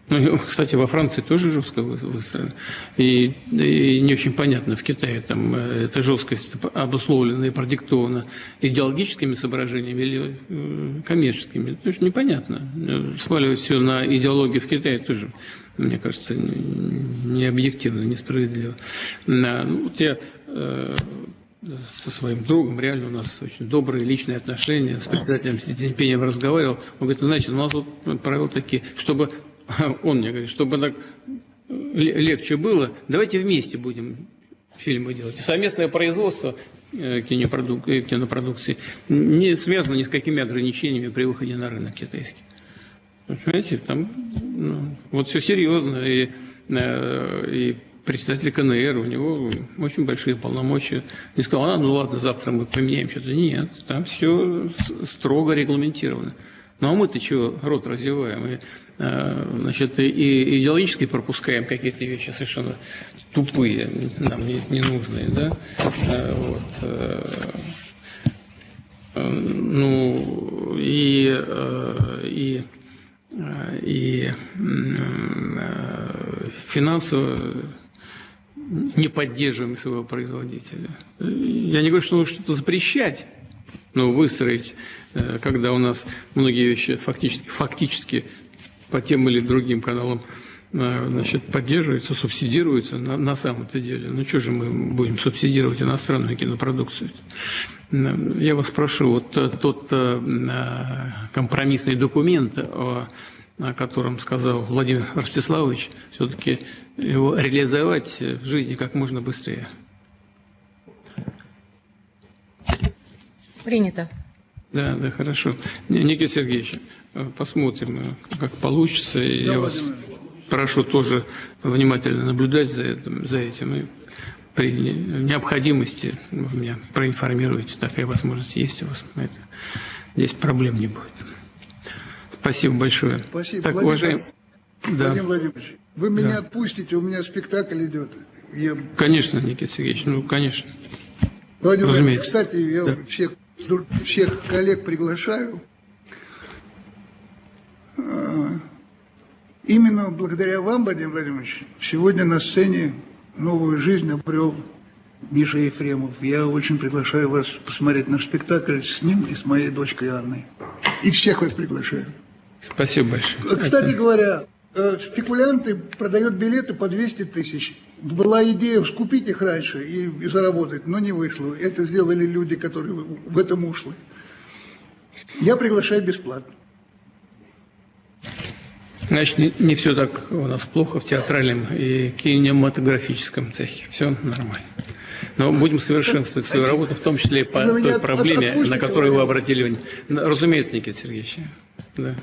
Ну, кстати, во Франции тоже жестко выстроено. И не очень понятно в Китае, там эта жесткость обусловлена и продиктована идеологическими соображениями или коммерческими. То есть непонятно. Сваливать все на идеологию в Китае тоже, мне кажется, не объективно, несправедливо. Ну, вот я со своим другом, реально у нас очень добрые личные отношения, с председателем Си Цзиньпинем разговаривал, он говорит, ну, значит, у нас вот правила такие, чтобы, он мне говорит, чтобы так легче было, давайте вместе будем фильмы делать. И совместное производство кинопродукции не связано ни с какими ограничениями при выходе на рынок китайский. Понимаете, там вот все серьезно, и председатель КНР, у него очень большие полномочия. Не сказал, ну ладно, завтра мы поменяем что-то. Нет, там все строго регламентировано. Ну а мы-то чего рот развиваем? И, значит, и идеологически пропускаем какие-то вещи совершенно тупые, нам не нужные, да? Ну, и финансово не поддерживаем своего производителя. Я не говорю, что нужно что-то запрещать, но выстроить, когда у нас многие вещи фактически по тем или другим каналам, значит, поддерживаются, субсидируются на самом-то деле. Ну что же мы будем субсидировать иностранную кинопродукцию? Я вас прошу, вот тот компромиссный документ, о котором сказал Владимир Ростиславович, все-таки его реализовать в жизни как можно быстрее. Принято. Да, хорошо. Никита Сергеевич, посмотрим, как получится. И я вас прошу тоже внимательно наблюдать за этим. И при необходимости вы меня проинформируете. Такая возможность есть у вас. Здесь проблем не будет. Спасибо большое. Спасибо. Так, Владимир Владимирович, вы меня отпустите, у меня спектакль идет. Конечно, Никита Сергеевич, ну, конечно. Владимир Владимирович, Разумеется. кстати, я всех коллег приглашаю. Именно благодаря вам, Владимир Владимирович, сегодня на сцене новую жизнь обрел Миша Ефремов. Я очень приглашаю вас посмотреть наш спектакль с ним и с моей дочкой Анной. И всех вас приглашаю. Спасибо большое. Кстати говоря, спекулянты продают билеты по 200 тысяч. Была идея скупить их раньше и заработать, но не вышло. Это сделали люди, которые в этом ушли. Я приглашаю бесплатно. Значит, не все так у нас плохо в театральном и кинематографическом цехе. Все нормально. Но будем совершенствовать свою работу, в том числе и по той проблеме, на которую вы обратили внимание. Разумеется, Никита Сергеевич. Да.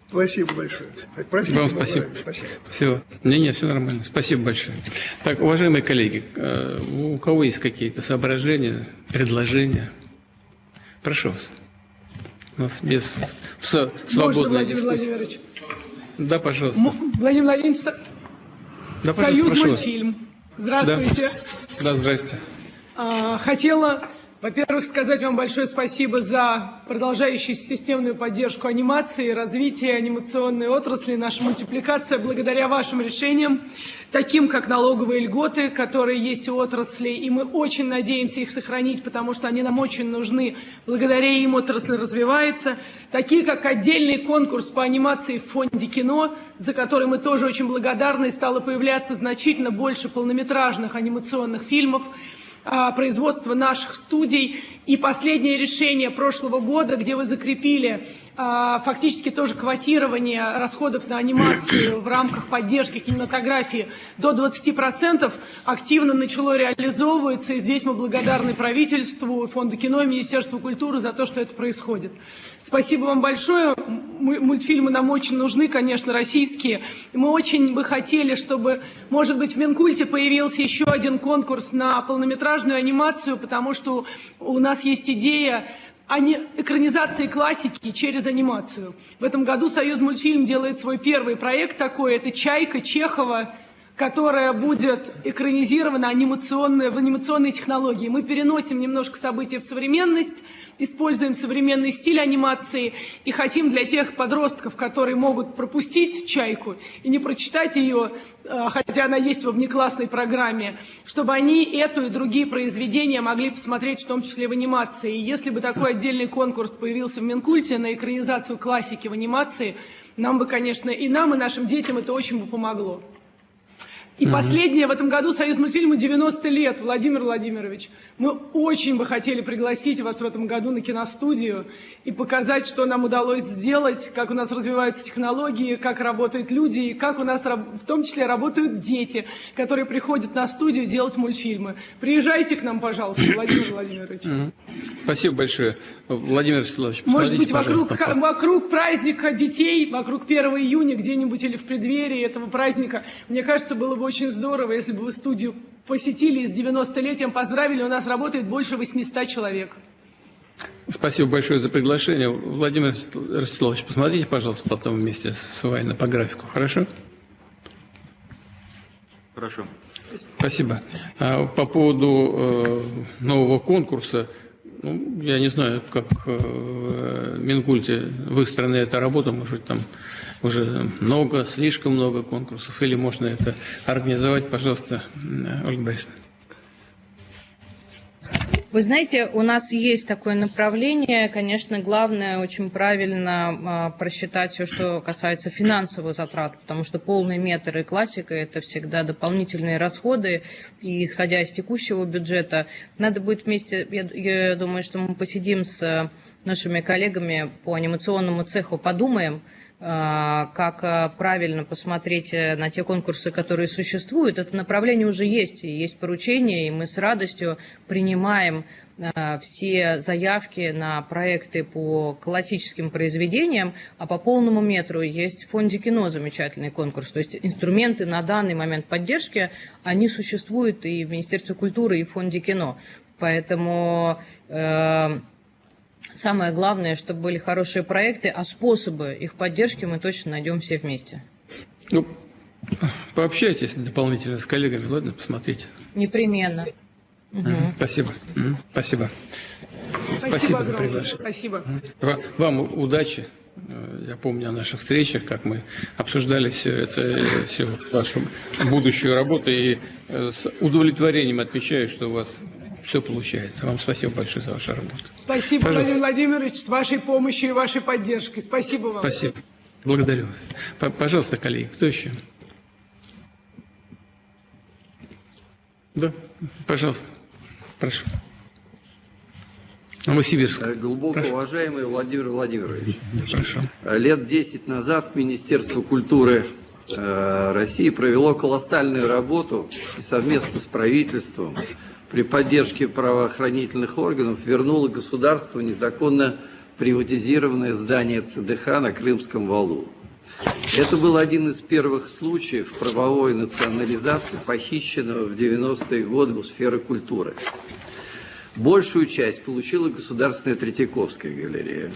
Спасибо большое. Простите, вам спасибо. Все. Все нормально. Спасибо большое. Так, уважаемые коллеги, у кого есть какие-то соображения, предложения? Прошу вас. У нас без свободной дискуссии. Владимирович? Да, пожалуйста. Владимир Владимирович, Да, Союз мультфильм. Здравствуйте. Да, здрасте. Хотела, во-первых, сказать вам большое спасибо за продолжающуюся системную поддержку анимации, развитие анимационной отрасли, наша мультипликация благодаря вашим решениям, таким как налоговые льготы, которые есть у отрасли, и мы очень надеемся их сохранить, потому что они нам очень нужны. Благодаря им отрасль развивается. Такие как отдельный конкурс по анимации в фонде кино, за который мы тоже очень благодарны, и стало появляться значительно больше полнометражных анимационных фильмов, производства наших студий. И последнее решение прошлого года, где вы закрепили фактически тоже квотирование расходов на анимацию в рамках поддержки кинематографии до 20%, активно начало реализовываться. И здесь мы благодарны правительству, Фонду кино и Министерству культуры за то, что это происходит. Спасибо вам большое. Мультфильмы нам очень нужны, конечно, российские. Мы очень бы хотели, чтобы, может быть, в Минкульте появился еще один конкурс на полнометражную анимацию, потому что у нас есть идея экранизации классики через анимацию. В этом году Союз мультфильм делает свой первый проект такой. Это «Чайка» Чехова, которая будет экранизирована в анимационной технологии. Мы переносим немножко события в современность, используем современный стиль анимации и хотим для тех подростков, которые могут пропустить «Чайку» и не прочитать ее, хотя она есть во внеклассной программе, чтобы они эту и другие произведения могли посмотреть, в том числе в анимации. И если бы такой отдельный конкурс появился в Минкульте на экранизацию классики в анимации, нам бы, конечно, и нам, и нашим детям это очень бы помогло. И последнее, в этом году Союз мультфильма 90 лет. Владимир Владимирович, мы очень бы хотели пригласить вас в этом году на киностудию и показать, что нам удалось сделать, как у нас развиваются технологии, как работают люди, и как у нас в том числе работают дети, которые приходят на студию делать мультфильмы. Приезжайте к нам, пожалуйста, Владимир Владимирович. Спасибо большое. Владимир Вячеславович, Может быть, пожалуйста, вокруг праздника детей, вокруг 1 июня где-нибудь или в преддверии этого праздника, мне кажется, было бы очень здорово, если бы вы студию посетили и с 90-летием поздравили. У нас работает больше 800 человек. Спасибо большое за приглашение. Владимир Ростиславович, посмотрите, пожалуйста, потом вместе с вами по графику. Хорошо? Хорошо. Спасибо. По поводу нового конкурса, ну, я не знаю, как в Минкульте выстроена эта работа, может, там уже слишком много конкурсов, или можно это организовать, пожалуйста, Ольга Борисовна. Вы знаете, у нас есть такое направление. Конечно, главное очень правильно просчитать все, что касается финансовых затрат, потому что полный метр и классика – это всегда дополнительные расходы. И исходя из текущего бюджета, надо будет вместе, я думаю, что мы посидим с нашими коллегами по анимационному цеху, подумаем, как правильно посмотреть на те конкурсы, которые существуют. Это направление уже есть, и есть поручения, и мы с радостью принимаем все заявки на проекты по классическим произведениям, а по полному метру есть в Фонде кино замечательный конкурс. То есть инструменты на данный момент поддержки, они существуют и в Министерстве культуры, и в Фонде кино. Поэтому самое главное, чтобы были хорошие проекты, а способы их поддержки мы точно найдем все вместе. Ну, пообщайтесь дополнительно с коллегами, ладно, посмотрите. Непременно. Спасибо. Спасибо. Спасибо за приглашение. Спасибо. Вам удачи. Я помню о наших встречах, как мы обсуждали все это, всю вашу будущую работу, и с удовлетворением отмечаю, что у вас все получается. Вам спасибо большое за вашу работу. Спасибо, Пожалуйста. Владимир Владимирович, с вашей помощью и вашей поддержкой. Спасибо вам. Спасибо. Благодарю вас. Пожалуйста, коллеги, кто еще? Да, пожалуйста. Прошу. Новосибирск. Глубоко Прошу. уважаемый Владимир Владимирович, Прошу. лет 10 назад Министерство культуры России провело колоссальную работу и совместно с правительством при поддержке правоохранительных органов вернуло государству незаконно приватизированное здание ЦДХ на Крымском валу. Это был один из первых случаев правовой национализации похищенного в 90-е годы у сферы культуры. Большую часть получила Государственная Третьяковская галерея.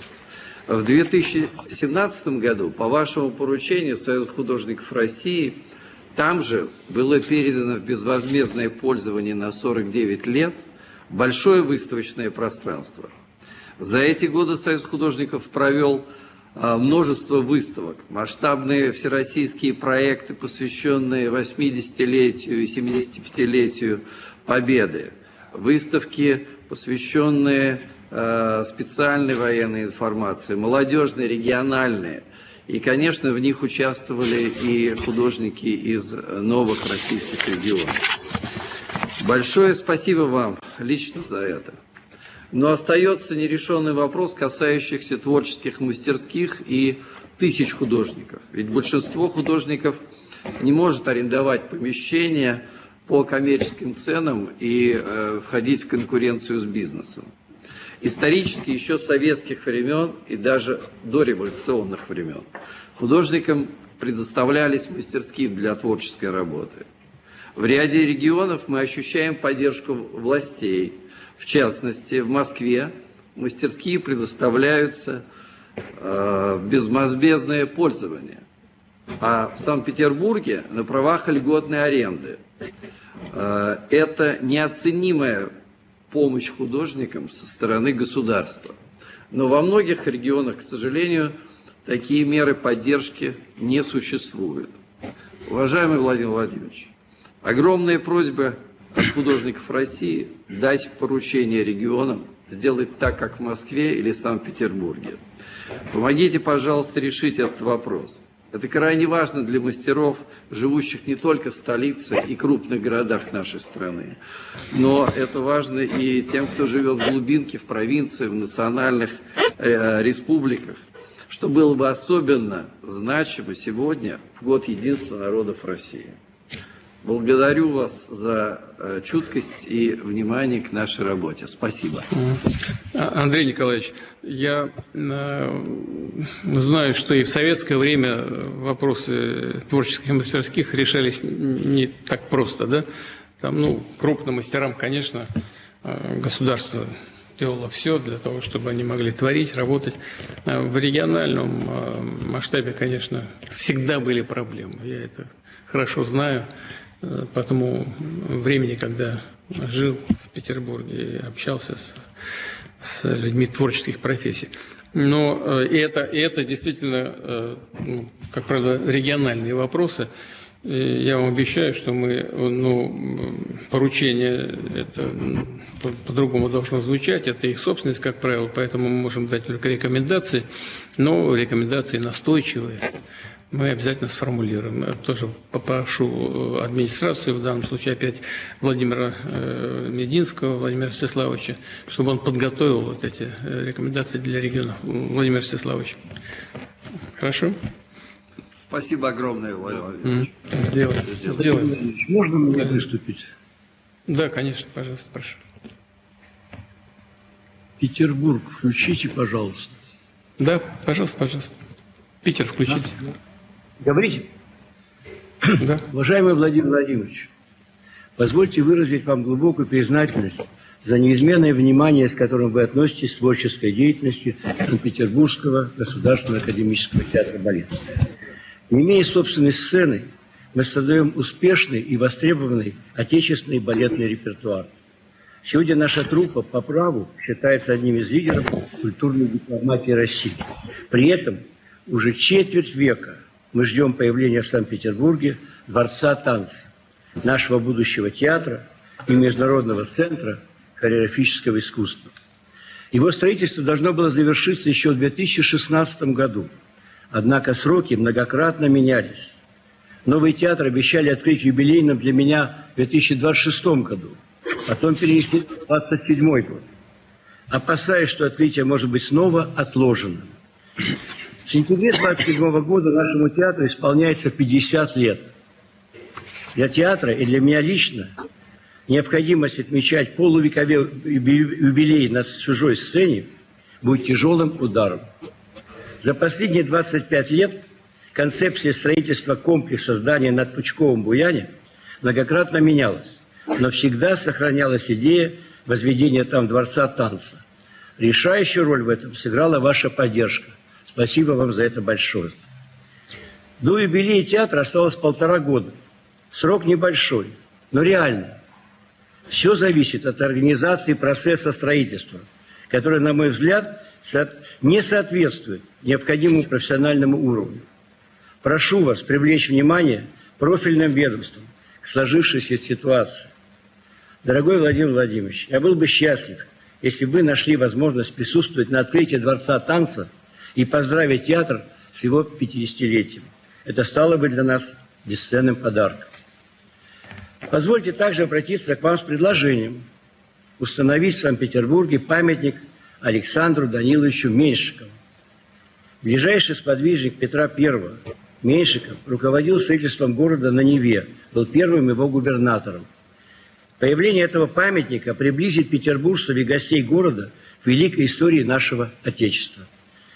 В 2017 году по вашему поручению Союз художников России там же было передано в безвозмездное пользование на 49 лет большое выставочное пространство. За эти годы Союз художников провел множество выставок, масштабные всероссийские проекты, посвященные 80-летию и 75-летию Победы, выставки, посвященные специальной военной информации, молодежные, региональные. И, конечно, в них участвовали и художники из новых российских регионов. Большое спасибо вам лично за это. Но остается нерешенный вопрос, касающийся творческих мастерских и тысяч художников. Ведь большинство художников не может арендовать помещения по коммерческим ценам и входить в конкуренцию с бизнесом. Исторически еще с советских времен и даже дореволюционных времен художникам предоставлялись мастерские для творческой работы. В ряде регионов мы ощущаем поддержку властей. В частности, в Москве мастерские предоставляются в безвозмездное пользование, а в Санкт-Петербурге на правах льготной аренды. Это неоценимая помощь художникам со стороны государства. Но во многих регионах, к сожалению, такие меры поддержки не существуют. Уважаемый Владимир Владимирович, огромная просьба от художников России дать поручение регионам сделать так, как в Москве или Санкт-Петербурге. Помогите, пожалуйста, решить этот вопрос. Это крайне важно для мастеров, живущих не только в столице и крупных городах нашей страны, но это важно и тем, кто живет в глубинке, в провинции, в национальных республиках, что было бы особенно значимо сегодня, в год единства народов России. Благодарю вас за чуткость и внимание к нашей работе. Спасибо. Андрей Николаевич, я знаю, что и в советское время вопросы творческих мастерских решались не так просто, да? Там, крупным мастерам, конечно, государство делало все для того, чтобы они могли творить, работать. В региональном масштабе, конечно, всегда были проблемы. Я это хорошо знаю. По тому времени, когда жил в Петербурге и общался с людьми творческих профессий. Но это действительно, как правило, региональные вопросы. И я вам обещаю, что мы, поручение это по-другому должно звучать, это их собственность, как правило, поэтому мы можем дать только рекомендации, но рекомендации настойчивые. Мы обязательно сформулируем. Я тоже попрошу администрацию, в данном случае опять Владимира Мединского, Владимира Ростиславовича, чтобы он подготовил вот эти рекомендации для регионов. Владимир Ростиславович. Хорошо? Спасибо огромное, Владимир Владимирович. Сделаем. Можно мне выступить? Да, конечно, пожалуйста, прошу. Петербург, включите, пожалуйста. Да, пожалуйста. Питер включите. Говорите? Да. Уважаемый Владимир Владимирович, позвольте выразить вам глубокую признательность за неизменное внимание, с которым вы относитесь к творческой деятельности Санкт-Петербургского государственного академического театра балета. Не имея собственной сцены, мы создаем успешный и востребованный отечественный балетный репертуар. Сегодня наша труппа по праву считается одним из лидеров культурной дипломатии России. При этом уже четверть века мы ждем появления в Санкт-Петербурге Дворца танца, нашего будущего театра и Международного центра хореографического искусства. Его строительство должно было завершиться еще в 2016 году, однако сроки многократно менялись. Новый театр обещали открыть юбилейным для меня в 2026 году, потом перенесли в 2027 год, опасаясь, что открытие может быть снова отложено. В сентябре 1927 года нашему театру исполняется 50 лет. Для театра и для меня лично необходимость отмечать полувековой юбилей на чужой сцене будет тяжелым ударом. За последние 25 лет концепция строительства комплекса здания на Пучковом Буяне многократно менялась, но всегда сохранялась идея возведения там Дворца танца. Решающую роль в этом сыграла ваша поддержка. Спасибо вам за это большое. До юбилея театра осталось 1,5 года. Срок небольшой, но реальный. Все зависит от организации процесса строительства, который, на мой взгляд, не соответствует необходимому профессиональному уровню. Прошу вас привлечь внимание профильным ведомствам к сложившейся ситуации. Дорогой Владимир Владимирович, я был бы счастлив, если бы вы нашли возможность присутствовать на открытии Дворца танца и поздравить театр с его 50-летием. Это стало бы для нас бесценным подарком. Позвольте также обратиться к вам с предложением установить в Санкт-Петербурге памятник Александру Даниловичу Меньшикову. Ближайший сподвижник Петра I, Меньшиков, руководил строительством города на Неве, был первым его губернатором. Появление этого памятника приблизит петербуржцев и гостей города к великой истории нашего Отечества.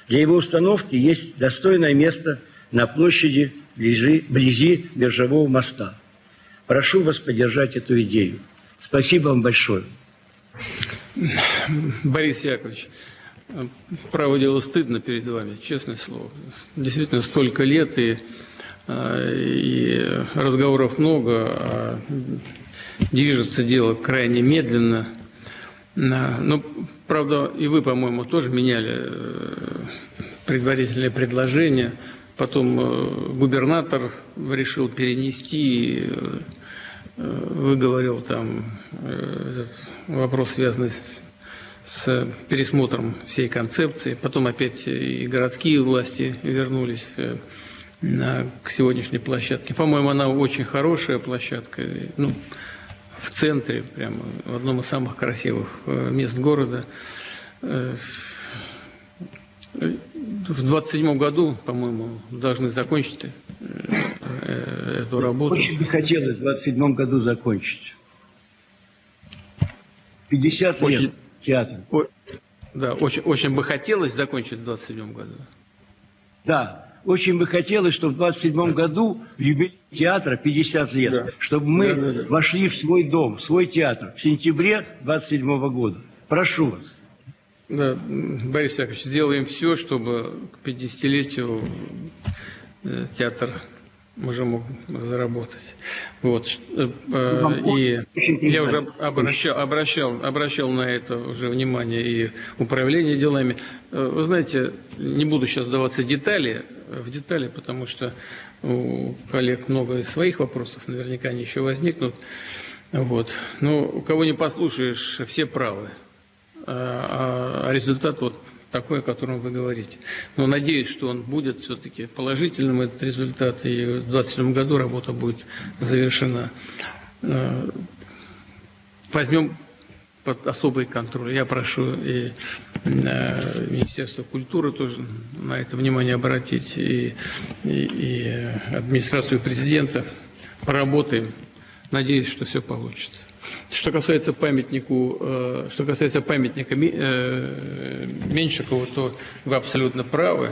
Для его установки есть достойное место на площади вблизи Биржевого моста. Прошу вас поддержать эту идею. Спасибо вам большое. Борис Яковлевич, право дело, стыдно перед вами, честное слово. Действительно, столько лет и разговоров много, а движется дело крайне медленно. Но, правда, и вы, по-моему, тоже меняли предварительное предложение. Потом губернатор решил перенести, выговорил там этот вопрос, связанный с пересмотром всей концепции. Потом опять и городские власти вернулись к сегодняшней площадке. По-моему, она очень хорошая площадка, ну, в центре, прямо в одном из самых красивых мест города. В 27 году, по-моему, должны закончить эту работу. Очень бы хотелось в 27 году закончить. 50 лет театра. Да, очень бы хотелось закончить в 27 году. Да, очень бы хотелось, чтобы в 27 году, в юбилей театра 50 лет, Да. чтобы мы Да. вошли в свой дом, в свой театр в сентябре 27 года. Прошу вас. Да, Борис Яковлевич, сделаем все, чтобы к 50-летию театр уже мог заработать. Вот. И я уже обращал на это уже внимание и управление делами. Вы знаете, не буду сейчас вдаваться в детали, потому что у коллег много своих вопросов, наверняка они еще возникнут. Вот. Но у кого не послушаешь, все правы. А результат вот такой, о котором вы говорите. Но надеюсь, что он будет все-таки положительным, этот результат, и в 2027 году работа будет завершена. Возьмем под особый контроль. Я прошу и Министерство культуры тоже на это внимание обратить, и администрацию президента. Поработаем. Надеюсь, что все получится. Что касается памятника Меньшикову, то вы абсолютно правы.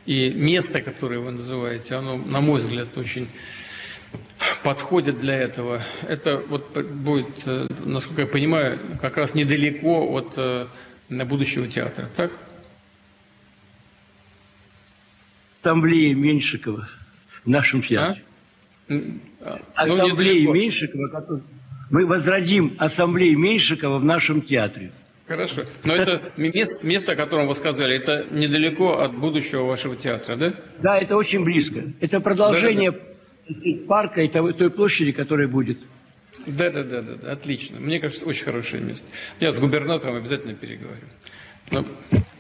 И место, которое вы называете, оно, на мой взгляд, очень подходит для этого. Это вот будет, насколько я понимаю, как раз недалеко от будущего театра, так? Ассамблея Меньшикова в нашем театре. Ассамблея Меньшикова, мы возродим ассамблею Меньшикова в нашем театре. Хорошо. Но это место, о котором вы сказали, это недалеко от будущего вашего театра, да? Да, это очень близко. Это продолжение так сказать, парка и той площади, которая будет. Да, отлично. Мне кажется, очень хорошее место. Я с губернатором обязательно переговорю. Но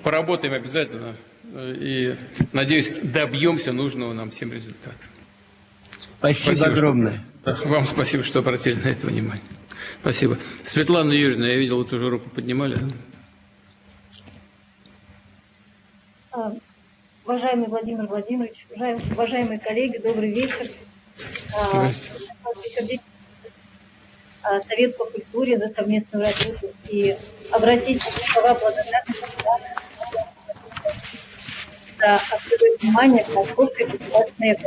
поработаем обязательно и, надеюсь, добьемся нужного нам всем результата. Спасибо огромное. Вам спасибо, что обратили на это внимание. Спасибо. Светлана Юрьевна, я видел, вы тоже руку поднимали. Да? Уважаемый Владимир Владимирович, уважаемые коллеги, добрый вечер. Здравствуйте. Совет по культуре за совместную работу и обратить слова благодарности за особое внимание к московской государственной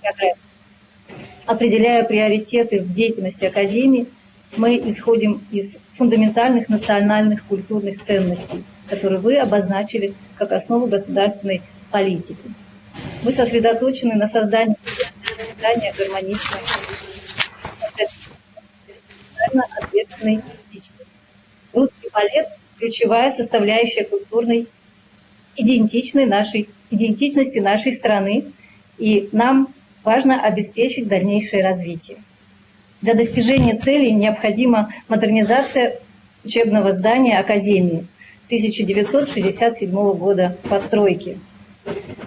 программе. Определяя приоритеты в деятельности Академии, мы исходим из фундаментальных национальных культурных ценностей, которые вы обозначили как основу государственной политики. Мы сосредоточены на создании гармоничной, ответственной личности. Русский балет – ключевая составляющая культурной идентичности нашей страны, и нам важно обеспечить дальнейшее развитие. Для достижения целей необходима модернизация учебного здания Академии 1967 года постройки.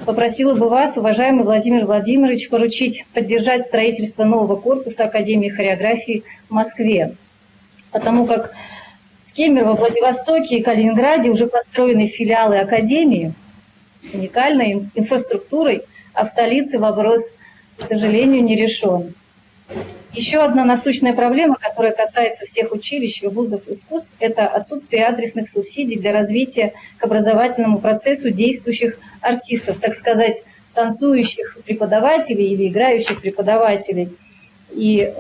Попросила бы вас, уважаемый Владимир Владимирович, поручить поддержать строительство нового корпуса Академии хореографии в Москве, потому как в Кемерово, Владивостоке и Калининграде уже построены филиалы Академии с уникальной инфраструктурой, а в столице вопрос, к сожалению, не решен. Еще одна насущная проблема, которая касается всех училищ и вузов искусств, это отсутствие адресных субсидий для развития к образовательному процессу действующих артистов, так сказать, танцующих преподавателей или играющих преподавателей. И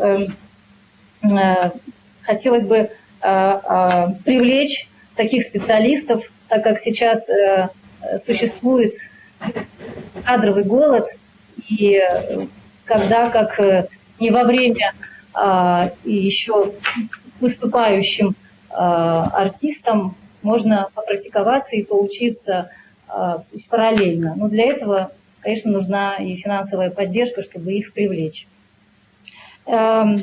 хотелось бы привлечь таких специалистов, так как сейчас существует кадровый голод, и когда как не во время еще выступающим артистам можно попрактиковаться и поучиться то есть параллельно. Но для этого, конечно, нужна и финансовая поддержка, чтобы их привлечь. В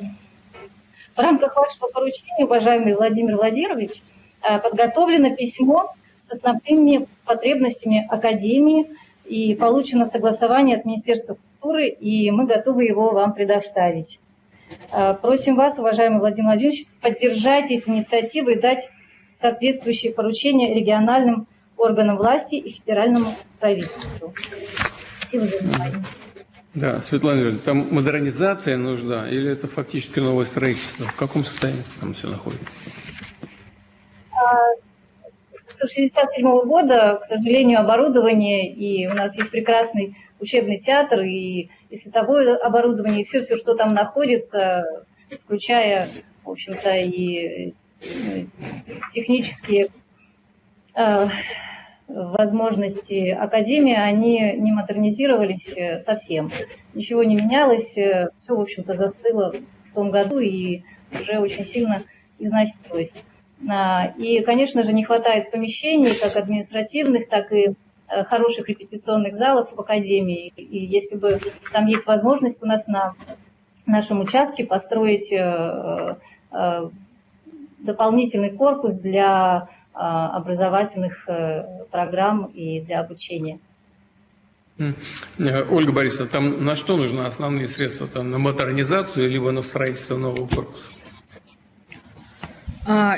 рамках вашего поручения, уважаемый Владимир Владимирович, подготовлено письмо с основными потребностями Академии и получено согласование от Министерства культуры, и мы готовы его вам предоставить. Просим вас, уважаемый Владимир Владимирович, поддержать эти инициативы и дать соответствующие поручения региональным органам власти и федеральному правительству. Спасибо за внимание. Да, Светлана Юрьевна, там модернизация нужна или это фактически новое строительство? В каком состоянии там все находится? С 1967 года, к сожалению, оборудование, и у нас есть прекрасный учебный театр, и световое оборудование, и все, что там находится, включая, в общем-то, и технические возможности академии, они не модернизировались совсем. Ничего не менялось, все, в общем-то, застыло в том году и уже очень сильно износилось. И, конечно же, не хватает помещений, как административных, так и хороших репетиционных залов в академии. И если бы там есть возможность у нас на нашем участке построить дополнительный корпус для образовательных программ и для обучения. Ольга Борисовна, там на что нужны основные средства? Там на модернизацию либо на строительство нового корпуса?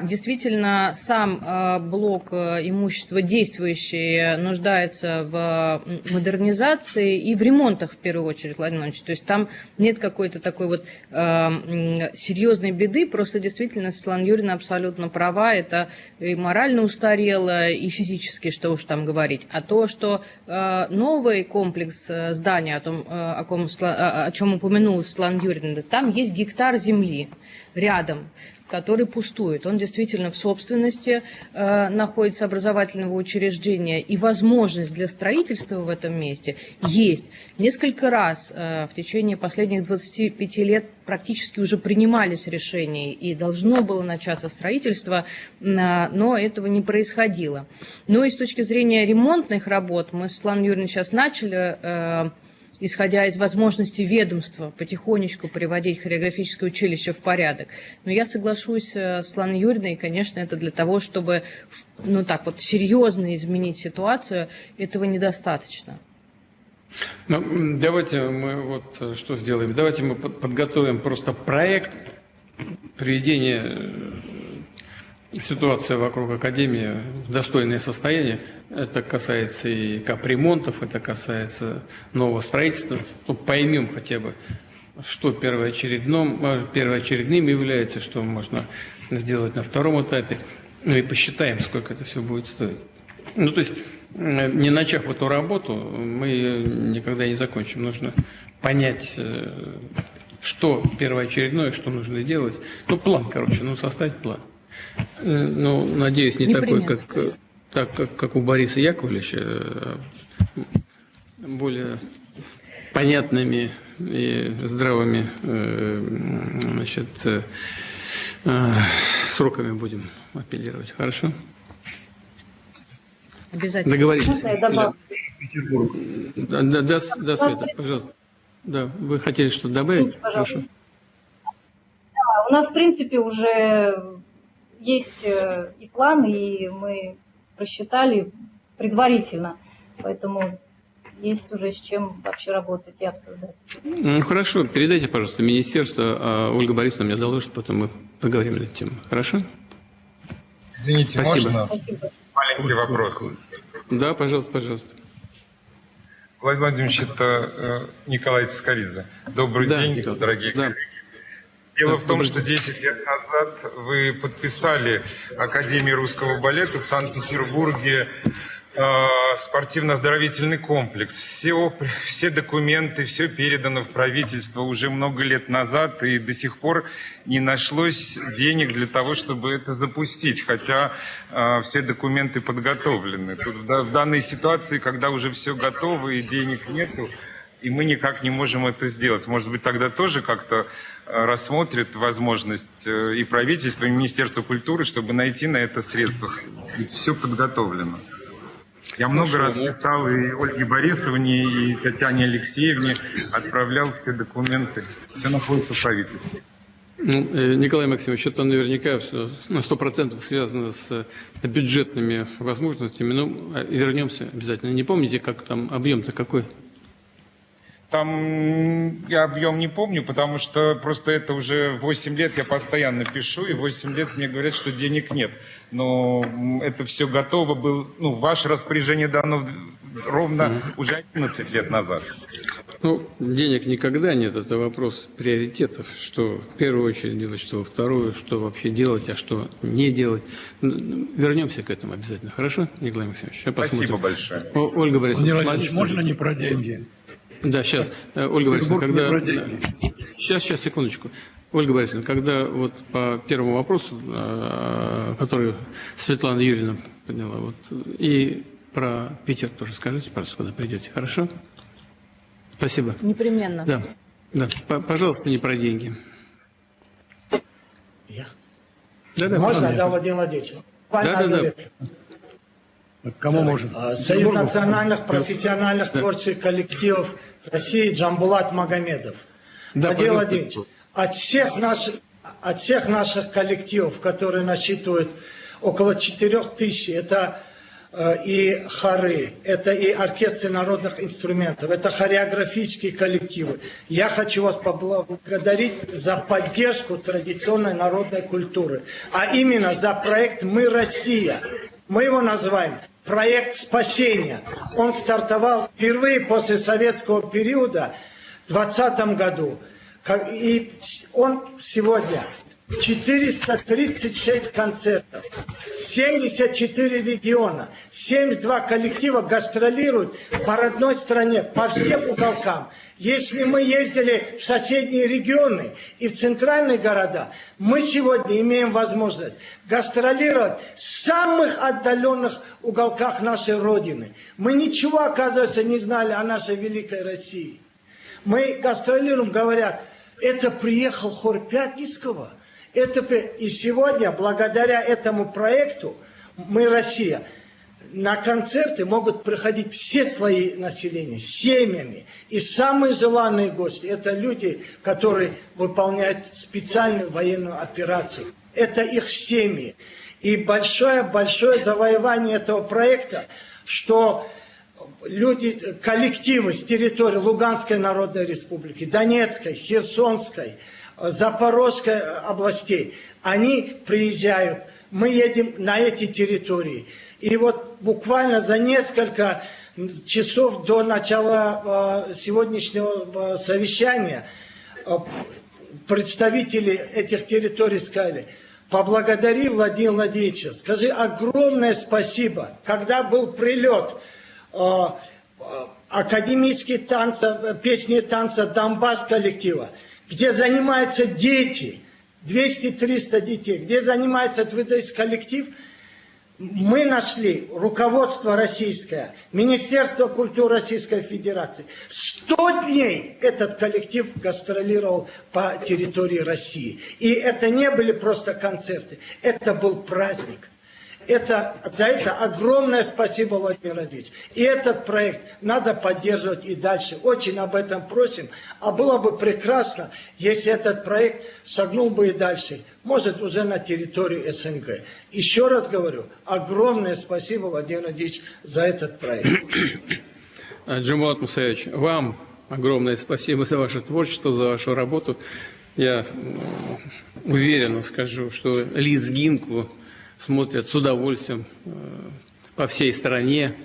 Действительно, сам блок имущества действующий нуждается в модернизации и в ремонтах, в первую очередь, Владимир Владимирович. То есть там нет какой-то такой вот серьезной беды, просто действительно Светлана Юрьевна абсолютно права, это и морально устарело, и физически, что уж там говорить. А то, что новый комплекс здания, о чем упомянула Светлана Юрьевна, там есть гектар земли рядом, который пустует. Он действительно в собственности находится образовательного учреждения, и возможность для строительства в этом месте есть. Несколько раз в течение последних 25 лет практически уже принимались решения, и должно было начаться строительство, но этого не происходило. Но и с точки зрения ремонтных работ, мы с Светланой Юрьевной сейчас начали, исходя из возможностей ведомства, потихонечку приводить хореографическое училище в порядок. Но я соглашусь с Светланой Юрьевной, и, конечно, это для того, чтобы, ну так вот, серьезно изменить ситуацию, этого недостаточно. Ну, давайте мы вот что сделаем. Давайте мы подготовим просто проект приведения ситуации вокруг Академии в достойное состояние. Это касается и капремонтов, это касается нового строительства. Ну, поймем хотя бы, что первоочередным является, что можно сделать на втором этапе. Ну и посчитаем, сколько это все будет стоить. Ну, то есть, не начав эту работу, мы ее никогда не закончим. Нужно понять, что первоочередное, что нужно делать. Ну, план, короче, составить план. Ну, надеюсь, не такой, как у Бориса Яковлевича, а более понятными и здравыми сроками будем апеллировать. Хорошо? Обязательно. Договорились. Да, Света, пожалуйста. Да, вы хотели что-то добавить? Хорошо. Да, у нас, в принципе, уже есть и план, и мы просчитали предварительно, поэтому есть уже с чем вообще работать и обсуждать. Ну, хорошо, передайте, пожалуйста, министерство, а Ольга Борисовна мне доложит, потом мы поговорим на эту тему. Хорошо? Извините, спасибо. можно? Спасибо. Маленький вопрос. Да, пожалуйста. Владимир Владимирович, это Николай Цискоридзе. Добрый день, Николай. дорогие коллеги. Дело в том, что 10 лет назад вы подписали Академии русского балета в Санкт-Петербурге спортивно-оздоровительный комплекс. Все документы, все передано в правительство уже много лет назад, и до сих пор не нашлось денег для того, чтобы это запустить, хотя все документы подготовлены. Тут в данной ситуации, когда уже все готово и денег нету, и мы никак не можем это сделать. Может быть, тогда тоже как-то рассмотрят возможность и правительство, и Министерство культуры, чтобы найти на это средства. Ведь все подготовлено. Я много раз писал и Ольге Борисовне, и Татьяне Алексеевне, отправлял все документы. Все находится в правительстве. Ну, Николай Максимович, это наверняка все на 100% связано с бюджетными возможностями. Ну, вернемся обязательно. Не помните, как там объем-то какой? Там я объем не помню, потому что просто это уже 8 лет я постоянно пишу, и 8 лет мне говорят, что денег нет. Но это все готово было, ну, ваше распоряжение дано ровно уже 11 лет назад. Ну, денег никогда нет, это вопрос приоритетов, что в первую очередь делать, что во вторую, что вообще делать, а что не делать. Вернемся к этому обязательно, хорошо, Николай Максимович? Спасибо большое. Ольга Борисовна, Владимир, можно не про деньги? Да, сейчас, Ольга Борисовна, когда... Сейчас, секундочку. Ольга Борисовна, когда вот по первому вопросу, который Светлана Юрьевна подняла, вот, и про Питер тоже скажите, пожалуйста, когда придете, хорошо? Спасибо. Непременно. Да. Пожалуйста, не про деньги. Я? Да, можно, да, Владимир Владимирович? Да. Кому можно? Союз национальных профессиональных творческих коллективов России Джамбулат Магомедов. Владимир Владимирович, от всех наших коллективов, которые насчитывают около 4000, это и хоры, это и оркестры народных инструментов, это хореографические коллективы. Я хочу вас поблагодарить за поддержку традиционной народной культуры, а именно за проект «Мы Россия». Мы его называем «Проект спасения». Он стартовал впервые после советского периода в 2020 году. И он сегодня 436 концертов, 74 региона, 72 коллектива гастролируют по родной стране, по всем уголкам. Если мы ездили в соседние регионы и в центральные города, мы сегодня имеем возможность гастролировать в самых отдаленных уголках нашей Родины. Мы ничего, оказывается, не знали о нашей великой России. Мы гастролируем, говорят, это приехал хор Пятницкого. И сегодня, благодаря этому проекту «Мы Россия», на концерты могут приходить все слои населения, с семьями. И самые желанные гости – это люди, которые выполняют специальную военную операцию. Это их семьи. И большое завоевание этого проекта, что люди, коллективы с территории Луганской Народной Республики, Донецкой, Херсонской, Запорожской областей, они приезжают, мы едем на эти территории. И вот буквально за несколько часов до начала сегодняшнего совещания представители этих территорий сказали: поблагодари Владимира Владимировича, скажи огромное спасибо. Когда был прилет академические танцы, песни и танца Донбасс коллектива, где занимаются дети, 200-300 детей, где занимается этот коллектив, мы нашли руководство российское, Министерство культуры Российской Федерации. 100 дней этот коллектив гастролировал по территории России. И это не были просто концерты, это был праздник. За это огромное спасибо, Владимир Владимирович. И этот проект надо поддерживать и дальше. Очень об этом просим. А было бы прекрасно, если этот проект шагнул бы и дальше. Может, уже на территорию СНГ. Еще раз говорю, огромное спасибо, Владимир Владимирович, за этот проект. Джамбулат Мусаевич, вам огромное спасибо за ваше творчество, за вашу работу. Я уверенно скажу, что лезгинку смотрят с удовольствием по всей стране,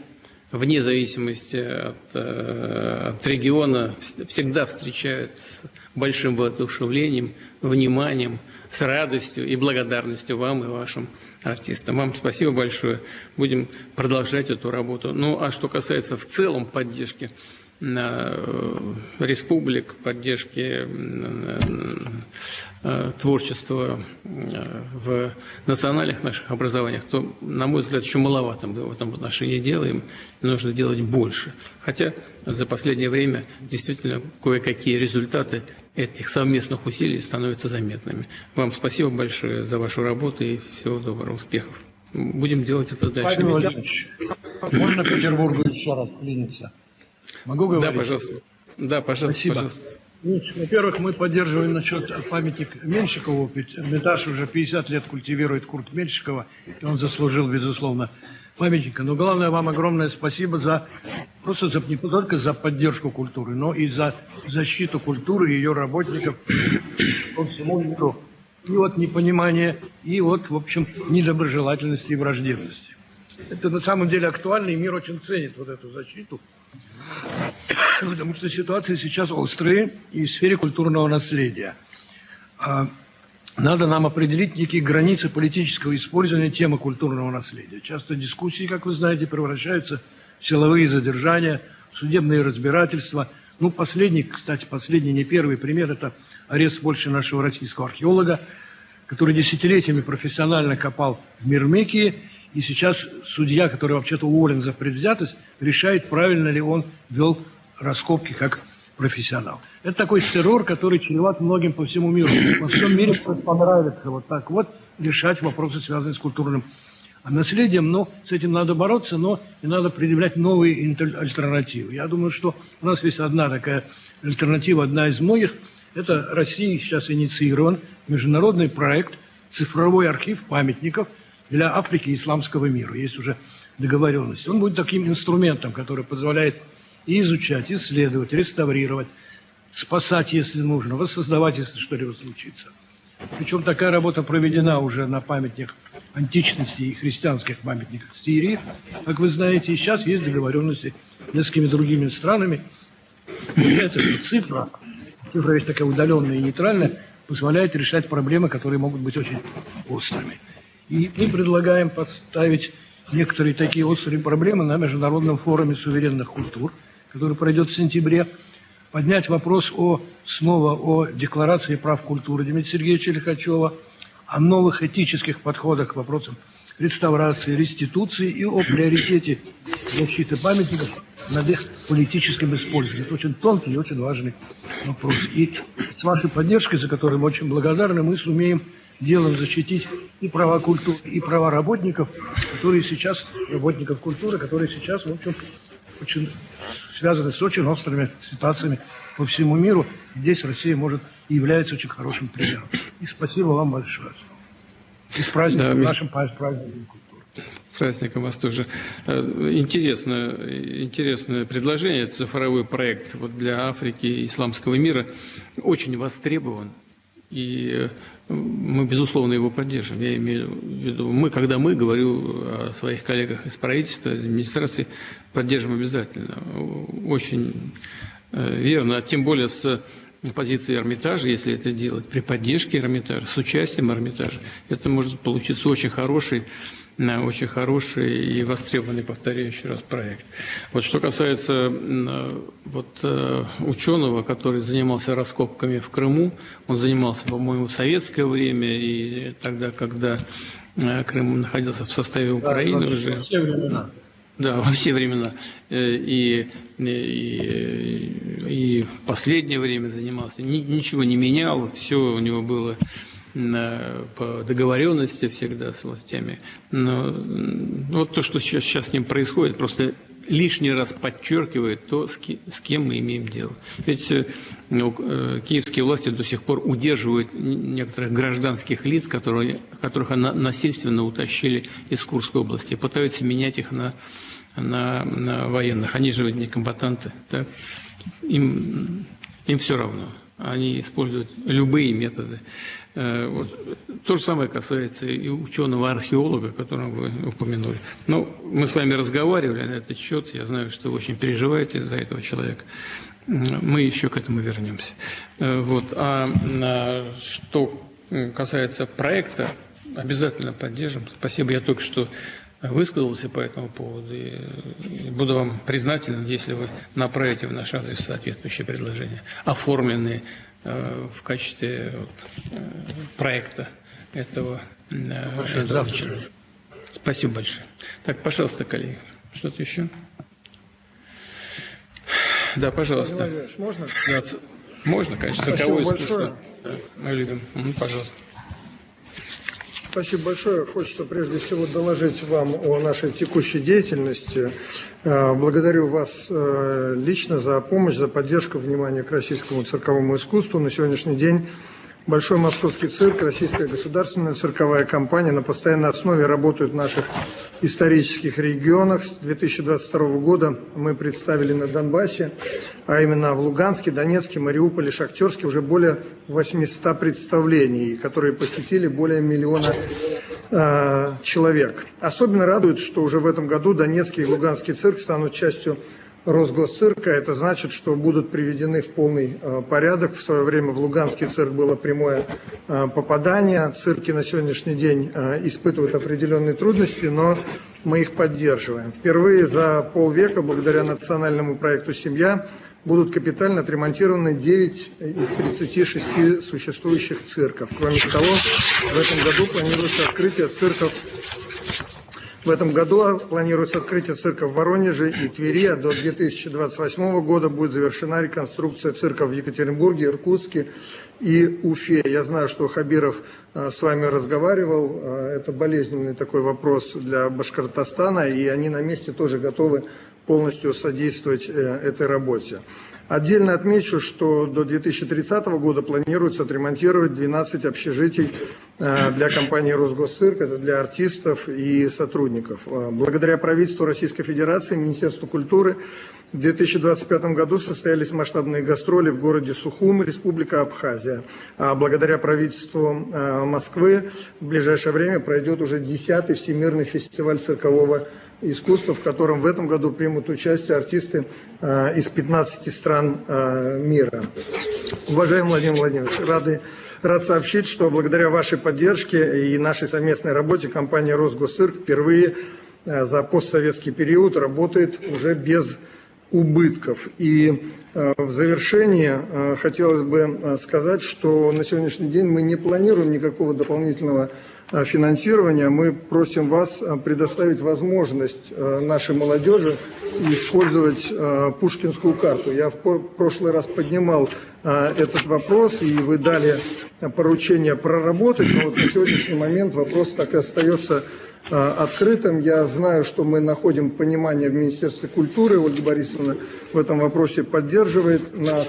вне зависимости от региона, всегда встречают с большим воодушевлением, вниманием, с радостью и благодарностью вам и вашим артистам. Вам спасибо большое. Будем продолжать эту работу. Ну, а что касается в целом поддержки республик, поддержки творчества в национальных наших образованиях, то, на мой взгляд, еще маловато мы в этом отношении делаем. Нужно делать больше. Хотя за последнее время действительно кое-какие результаты этих совместных усилий становятся заметными. Вам спасибо большое за вашу работу и всего доброго, успехов. Будем делать это дальше. Владимир Владимирович, можно Петербургу еще раз вклиниться? Могу говорить? Да, пожалуйста. Да, пожалуйста. Спасибо. Пожалуйста. Во-первых, мы поддерживаем насчет памятника Меньшикову. Эрмитаж уже 50 лет культивирует культ Меньшикова, и он заслужил, безусловно, памятника. Но главное, вам огромное спасибо не только за поддержку культуры, но и за защиту культуры и ее работников по всему миру. И от непонимания, и от, в общем, недоброжелательности и враждебности. Это на самом деле актуально, и мир очень ценит вот эту защиту, потому что ситуации сейчас острые и в сфере культурного наследия. Надо нам определить некие границы политического использования темы культурного наследия. Часто дискуссии, как вы знаете, превращаются в силовые задержания, судебные разбирательства. Ну, последний, не первый пример, это арест больше нашего российского археолога, который десятилетиями профессионально копал в Мирмекии, и сейчас судья, который вообще-то уволен за предвзятость, решает, правильно ли он вел раскопки как профессионал. Это такой террор, который чреват многим по всему миру. Во всем мире понравится вот так вот решать вопросы, связанные с культурным наследием. Но с этим надо бороться, но и надо предъявлять новые альтернативы. Я думаю, что у нас есть одна такая альтернатива, одна из многих. Это Россией сейчас инициирован международный проект «Цифровой архив памятников для Африки и исламского мира». Есть уже договоренность. Он будет таким инструментом, который позволяет и изучать, исследовать, реставрировать, спасать, если нужно, воссоздавать, если что-либо случится. Причем такая работа проведена уже на памятниках античности и христианских памятниках Сирии. Как вы знаете, и сейчас есть договоренности с несколькими другими странами. Получается, что цифра есть такая удаленная и нейтральная, позволяет решать проблемы, которые могут быть очень острыми. И мы предлагаем поставить некоторые такие острые проблемы на Международном форуме суверенных культур, который пройдет в сентябре, поднять вопрос снова о Декларации прав культуры Дмитрия Сергеевича Лихачева, о новых этических подходах к вопросам реставрации, реституции и о приоритете защиты памятников над их политическим использованием. Это очень тонкий и очень важный вопрос. И с вашей поддержкой, за которую мы очень благодарны, мы сумеем делом защитить и права культуры, и права работников культуры, которые сейчас, в общем, очень связаны с очень острыми ситуациями по всему миру. Здесь Россия может и является очень хорошим примером. И спасибо вам большое. И с праздником, нашим праздником культуры. С праздником вас тоже. Интересное предложение, это цифровой проект для Африки и исламского мира. Очень востребован. И мы, безусловно, его поддержим. Я имею в виду, говорю о своих коллегах из правительства, из администрации, поддержим обязательно. Очень верно. Тем более с позиции Эрмитажа, если это делать при поддержке Эрмитажа, с участием Эрмитажа, это может получиться очень хороший и востребованный, повторяю еще раз, проект. Вот что касается ученого, который занимался раскопками в Крыму, он занимался, по-моему, в советское время и тогда, когда Крым находился в составе Украины уже. Во все времена. Да, во все времена. И в последнее время занимался. Ничего не менял, все у него было по договоренности всегда с властями. Но вот то, что сейчас с ним происходит, просто лишний раз подчеркивает то, с кем мы имеем дело. Ведь киевские власти до сих пор удерживают некоторых гражданских лиц, которых насильственно утащили из Курской области, пытаются менять их на военных. Они же не комбатанты. Так? Им все равно. Они используют любые методы. То же самое касается и ученого-археолога, которого вы упомянули. Но мы с вами разговаривали на этот счет. Я знаю, что вы очень переживаете за этого человека. Мы еще к этому вернемся. А что касается проекта, обязательно поддержим. Спасибо, я только что высказался по этому поводу. И буду вам признателен, если вы направите в наш адрес соответствующие предложения, оформленные в качестве проекта этого человека. Спасибо большое. Так, пожалуйста, коллеги. Что-то еще? Да, пожалуйста. Можно? Да, можно, конечно. Спасибо большое. Мы любим. Пожалуйста. Спасибо большое. Хочется прежде всего доложить вам о нашей текущей деятельности. Благодарю вас лично за помощь, за поддержку, внимание к российскому цирковому искусству. На сегодняшний день Большой Московский цирк, Российская государственная цирковая компания на постоянной основе работают в наших исторических регионах. С 2022 года мы представили на Донбассе, а именно в Луганске, Донецке, Мариуполе, Шахтерске уже более 800 представлений, которые посетили более 1 миллиона человек. Особенно радует, что уже в этом году Донецкий и Луганский цирк станут частью Росгосцирка. Это значит, что будут приведены в полный порядок. В свое время в Луганский цирк было прямое попадание. Цирки на сегодняшний день испытывают определенные трудности, но мы их поддерживаем. Впервые за полвека, благодаря национальному проекту «Семья», будут капитально отремонтированы 9 из 36 существующих цирков. Кроме того, в этом году планируется открытие цирков в Воронеже и Твери, а до 2028 года будет завершена реконструкция цирков в Екатеринбурге, Иркутске и Уфе. Я знаю, что Хабиров с вами разговаривал, это болезненный такой вопрос для Башкортостана, и они на месте тоже готовы полностью содействовать этой работе. Отдельно отмечу, что до 2030 года планируется отремонтировать 12 общежитий для компании «Росгосцирк», это для артистов и сотрудников. Благодаря правительству Российской Федерации, Министерству культуры в 2025 году состоялись масштабные гастроли в городе Сухум, Республика Абхазия. А благодаря правительству Москвы в ближайшее время пройдет уже 10-й Всемирный фестиваль циркового искусства, в котором в этом году примут участие артисты из 15 стран мира. Уважаемый Владимир Владимирович, рад сообщить, что благодаря вашей поддержке и нашей совместной работе компания «Росгосцирк» впервые за постсоветский период работает уже без убытков. И в завершение хотелось бы сказать, что на сегодняшний день мы не планируем никакого дополнительного финансирования. Мы просим вас предоставить возможность нашей молодежи использовать Пушкинскую карту. Я в прошлый раз поднимал этот вопрос, и вы дали поручение проработать, но вот на сегодняшний момент вопрос так и остается открытым. Я знаю, что мы находим понимание в Министерстве культуры. Ольга Борисовна в этом вопросе поддерживает нас.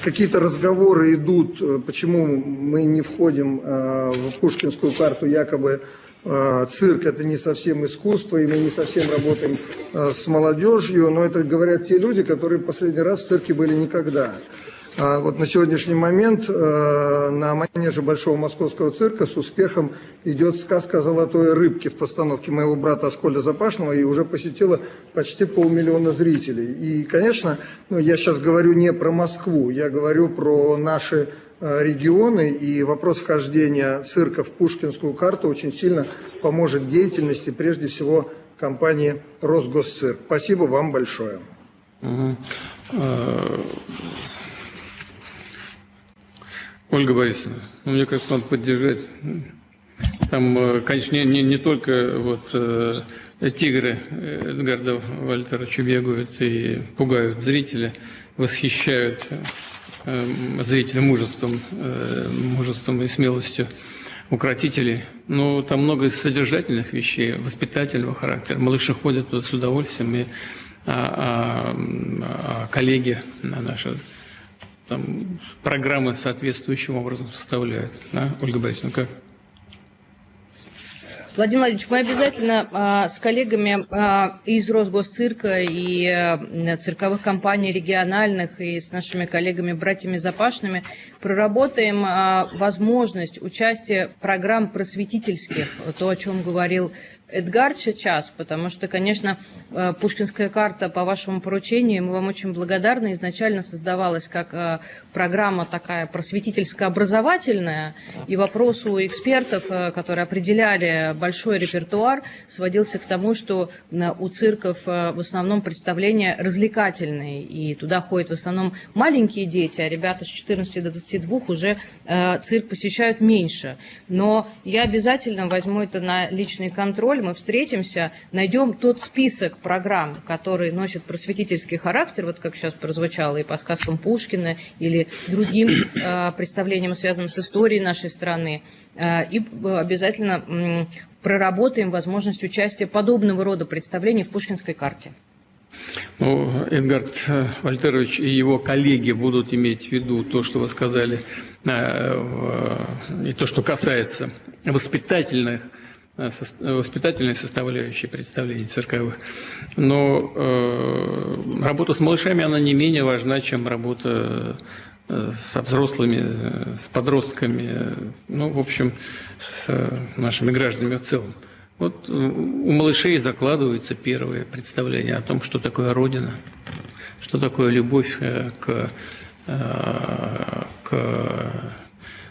Какие-то разговоры идут, почему мы не входим в Пушкинскую карту, якобы цирк это не совсем искусство, и мы не совсем работаем с молодежью, но это говорят те люди, которые последний раз в цирке были никогда. Вот на сегодняшний момент на манеже Большого Московского цирка с успехом идет сказка о золотой рыбке в постановке моего брата Аскольда Запашного, и уже посетила почти 500 000 зрителей. И, конечно, я сейчас говорю не про Москву, я говорю про наши регионы, и вопрос вхождения цирка в Пушкинскую карту очень сильно поможет деятельности, прежде всего, компании «Росгосцирк». Спасибо вам большое. Ольга Борисовна, мне кажется, надо поддержать. Там, конечно, не только вот тигры Эдгарда Вальтеровича бегают и пугают зрителя, восхищают зрителя мужеством и смелостью укротителей. Но там много содержательных вещей, воспитательного характера. Малыши ходят туда с удовольствием, и коллеги наши там программы соответствующим образом составляют. Да? Ольга Борисовна, как? Владимир Владимирович, мы обязательно с коллегами из Росгосцирка и цирковых компаний региональных и с нашими коллегами-братьями Запашными проработаем возможность участия программ просветительских, то, о чем говорил Эдгард сейчас, потому что, конечно, Пушкинская карта по вашему поручению, мы вам очень благодарны, изначально создавалась как программа такая просветительско-образовательная, и вопрос у экспертов, которые определяли большой репертуар, сводился к тому, что у цирков в основном представления развлекательные, и туда ходят в основном маленькие дети, а ребята с 14 до 22 уже цирк посещают меньше. Но я обязательно возьму это на личный контроль, фестиваль, мы встретимся, найдем тот список программ, который носит просветительский характер, вот как сейчас прозвучало и по сказкам Пушкина, или другим представлениям, связанным с историей нашей страны, и обязательно проработаем возможность участия подобного рода представлений в Пушкинской карте. Ну, Эдгард Вальтерович и его коллеги будут иметь в виду то, что вы сказали, и то, что касается воспитательной составляющей представлений цирковых. Но работа с малышами, она не менее важна, чем работа со взрослыми, с подростками, ну, в общем, с нашими гражданами в целом. Вот у малышей закладываются первые представления о том, что такое Родина, что такое любовь к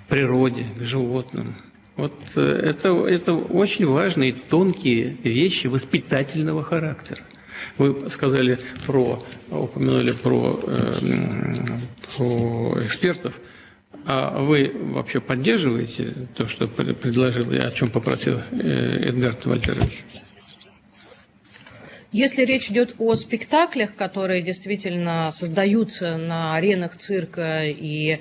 природе, к животным. Вот это очень важные, тонкие вещи воспитательного характера. Вы сказали упомянули про экспертов. А вы вообще поддерживаете то, что предложил и о чем попросил Эдгард Вальтерович? Если речь идет о спектаклях, которые действительно создаются на аренах цирка и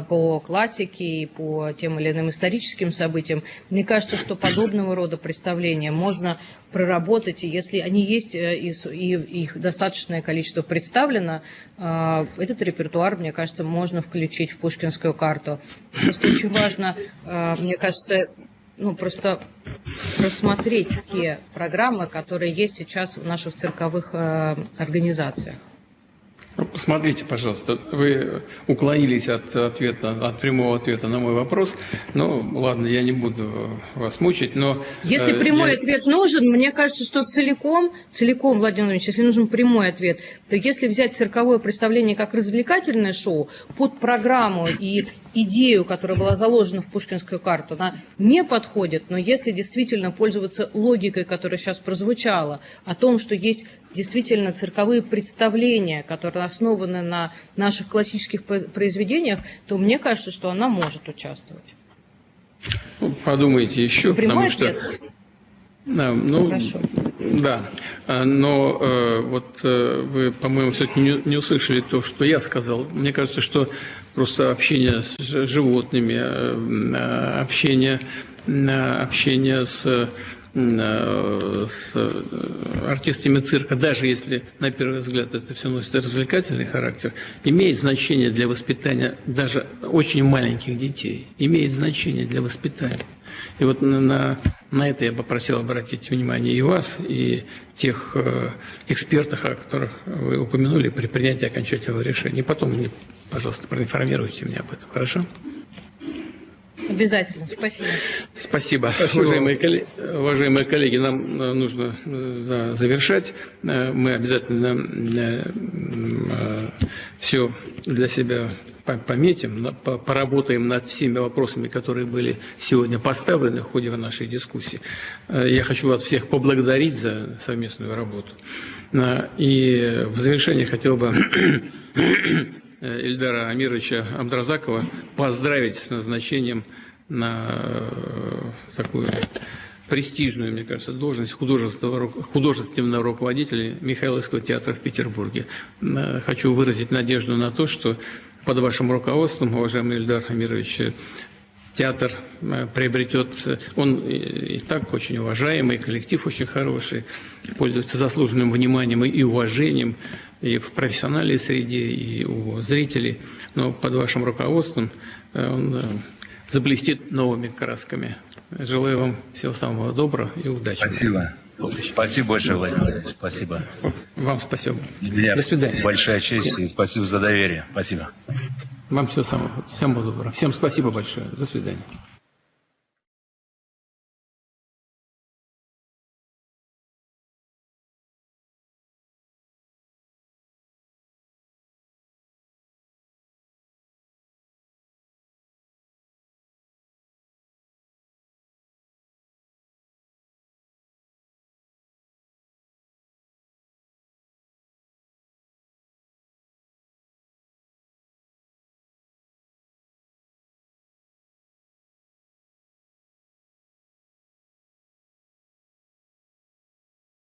по классике, и по тем или иным историческим событиям, мне кажется, что подобного рода представления можно проработать, и если они есть, и их достаточное количество представлено, этот репертуар, мне кажется, можно включить в Пушкинскую карту. Просто очень важно, мне кажется, просто рассмотреть те программы, которые есть сейчас в наших цирковых организациях. Посмотрите, пожалуйста, вы уклонились от прямого ответа на мой вопрос. Ну, ладно, я не буду вас мучить, но... Если прямой ответ нужен, мне кажется, что целиком, Владимир Владимирович, если нужен прямой ответ, то если взять цирковое представление как развлекательное шоу, под программу и идею, которая была заложена в Пушкинскую карту, она не подходит, но если действительно пользоваться логикой, которая сейчас прозвучала, о том, что есть действительно цирковые представления, которые основаны на наших классических произведениях, то мне кажется, что она может участвовать. Подумайте еще, прямой потому ответ? что... Хорошо. Да, но вот вы, по-моему, все-таки не услышали то, что я сказал. Мне кажется, что просто общение с животными, общение с артистами цирка, даже если на первый взгляд это все носит развлекательный характер, имеет значение для воспитания даже очень маленьких детей, имеет значение для воспитания. И вот на это я попросил обратить внимание и вас, и тех экспертов, о которых вы упомянули при принятии окончательного решения. И потом мне, пожалуйста, проинформируйте меня об этом, хорошо? Обязательно, спасибо. Спасибо. Уважаемые коллеги, нам нужно завершать. Мы обязательно все для себя пометим, поработаем над всеми вопросами, которые были сегодня поставлены в ходе нашей дискуссии. Я хочу вас всех поблагодарить за совместную работу. И в завершение хотел бы Ильдара Амировича Абдразакова поздравить с назначением на такую престижную, мне кажется, должность художественного руководителя Михайловского театра в Петербурге. Хочу выразить надежду на то, что под вашим руководством, уважаемый Ильдар Амирович, театр приобретет, он и так очень уважаемый, коллектив очень хороший, пользуется заслуженным вниманием и уважением и в профессиональной среде, и у зрителей, но под вашим руководством он заблестит новыми красками. Желаю вам всего самого доброго и удачи. Спасибо. Спасибо большое, Владимир. Спасибо. Вам спасибо. До свидания. Большая честь и спасибо за доверие. Спасибо. Вам всего самого доброго. Всем спасибо большое. До свидания.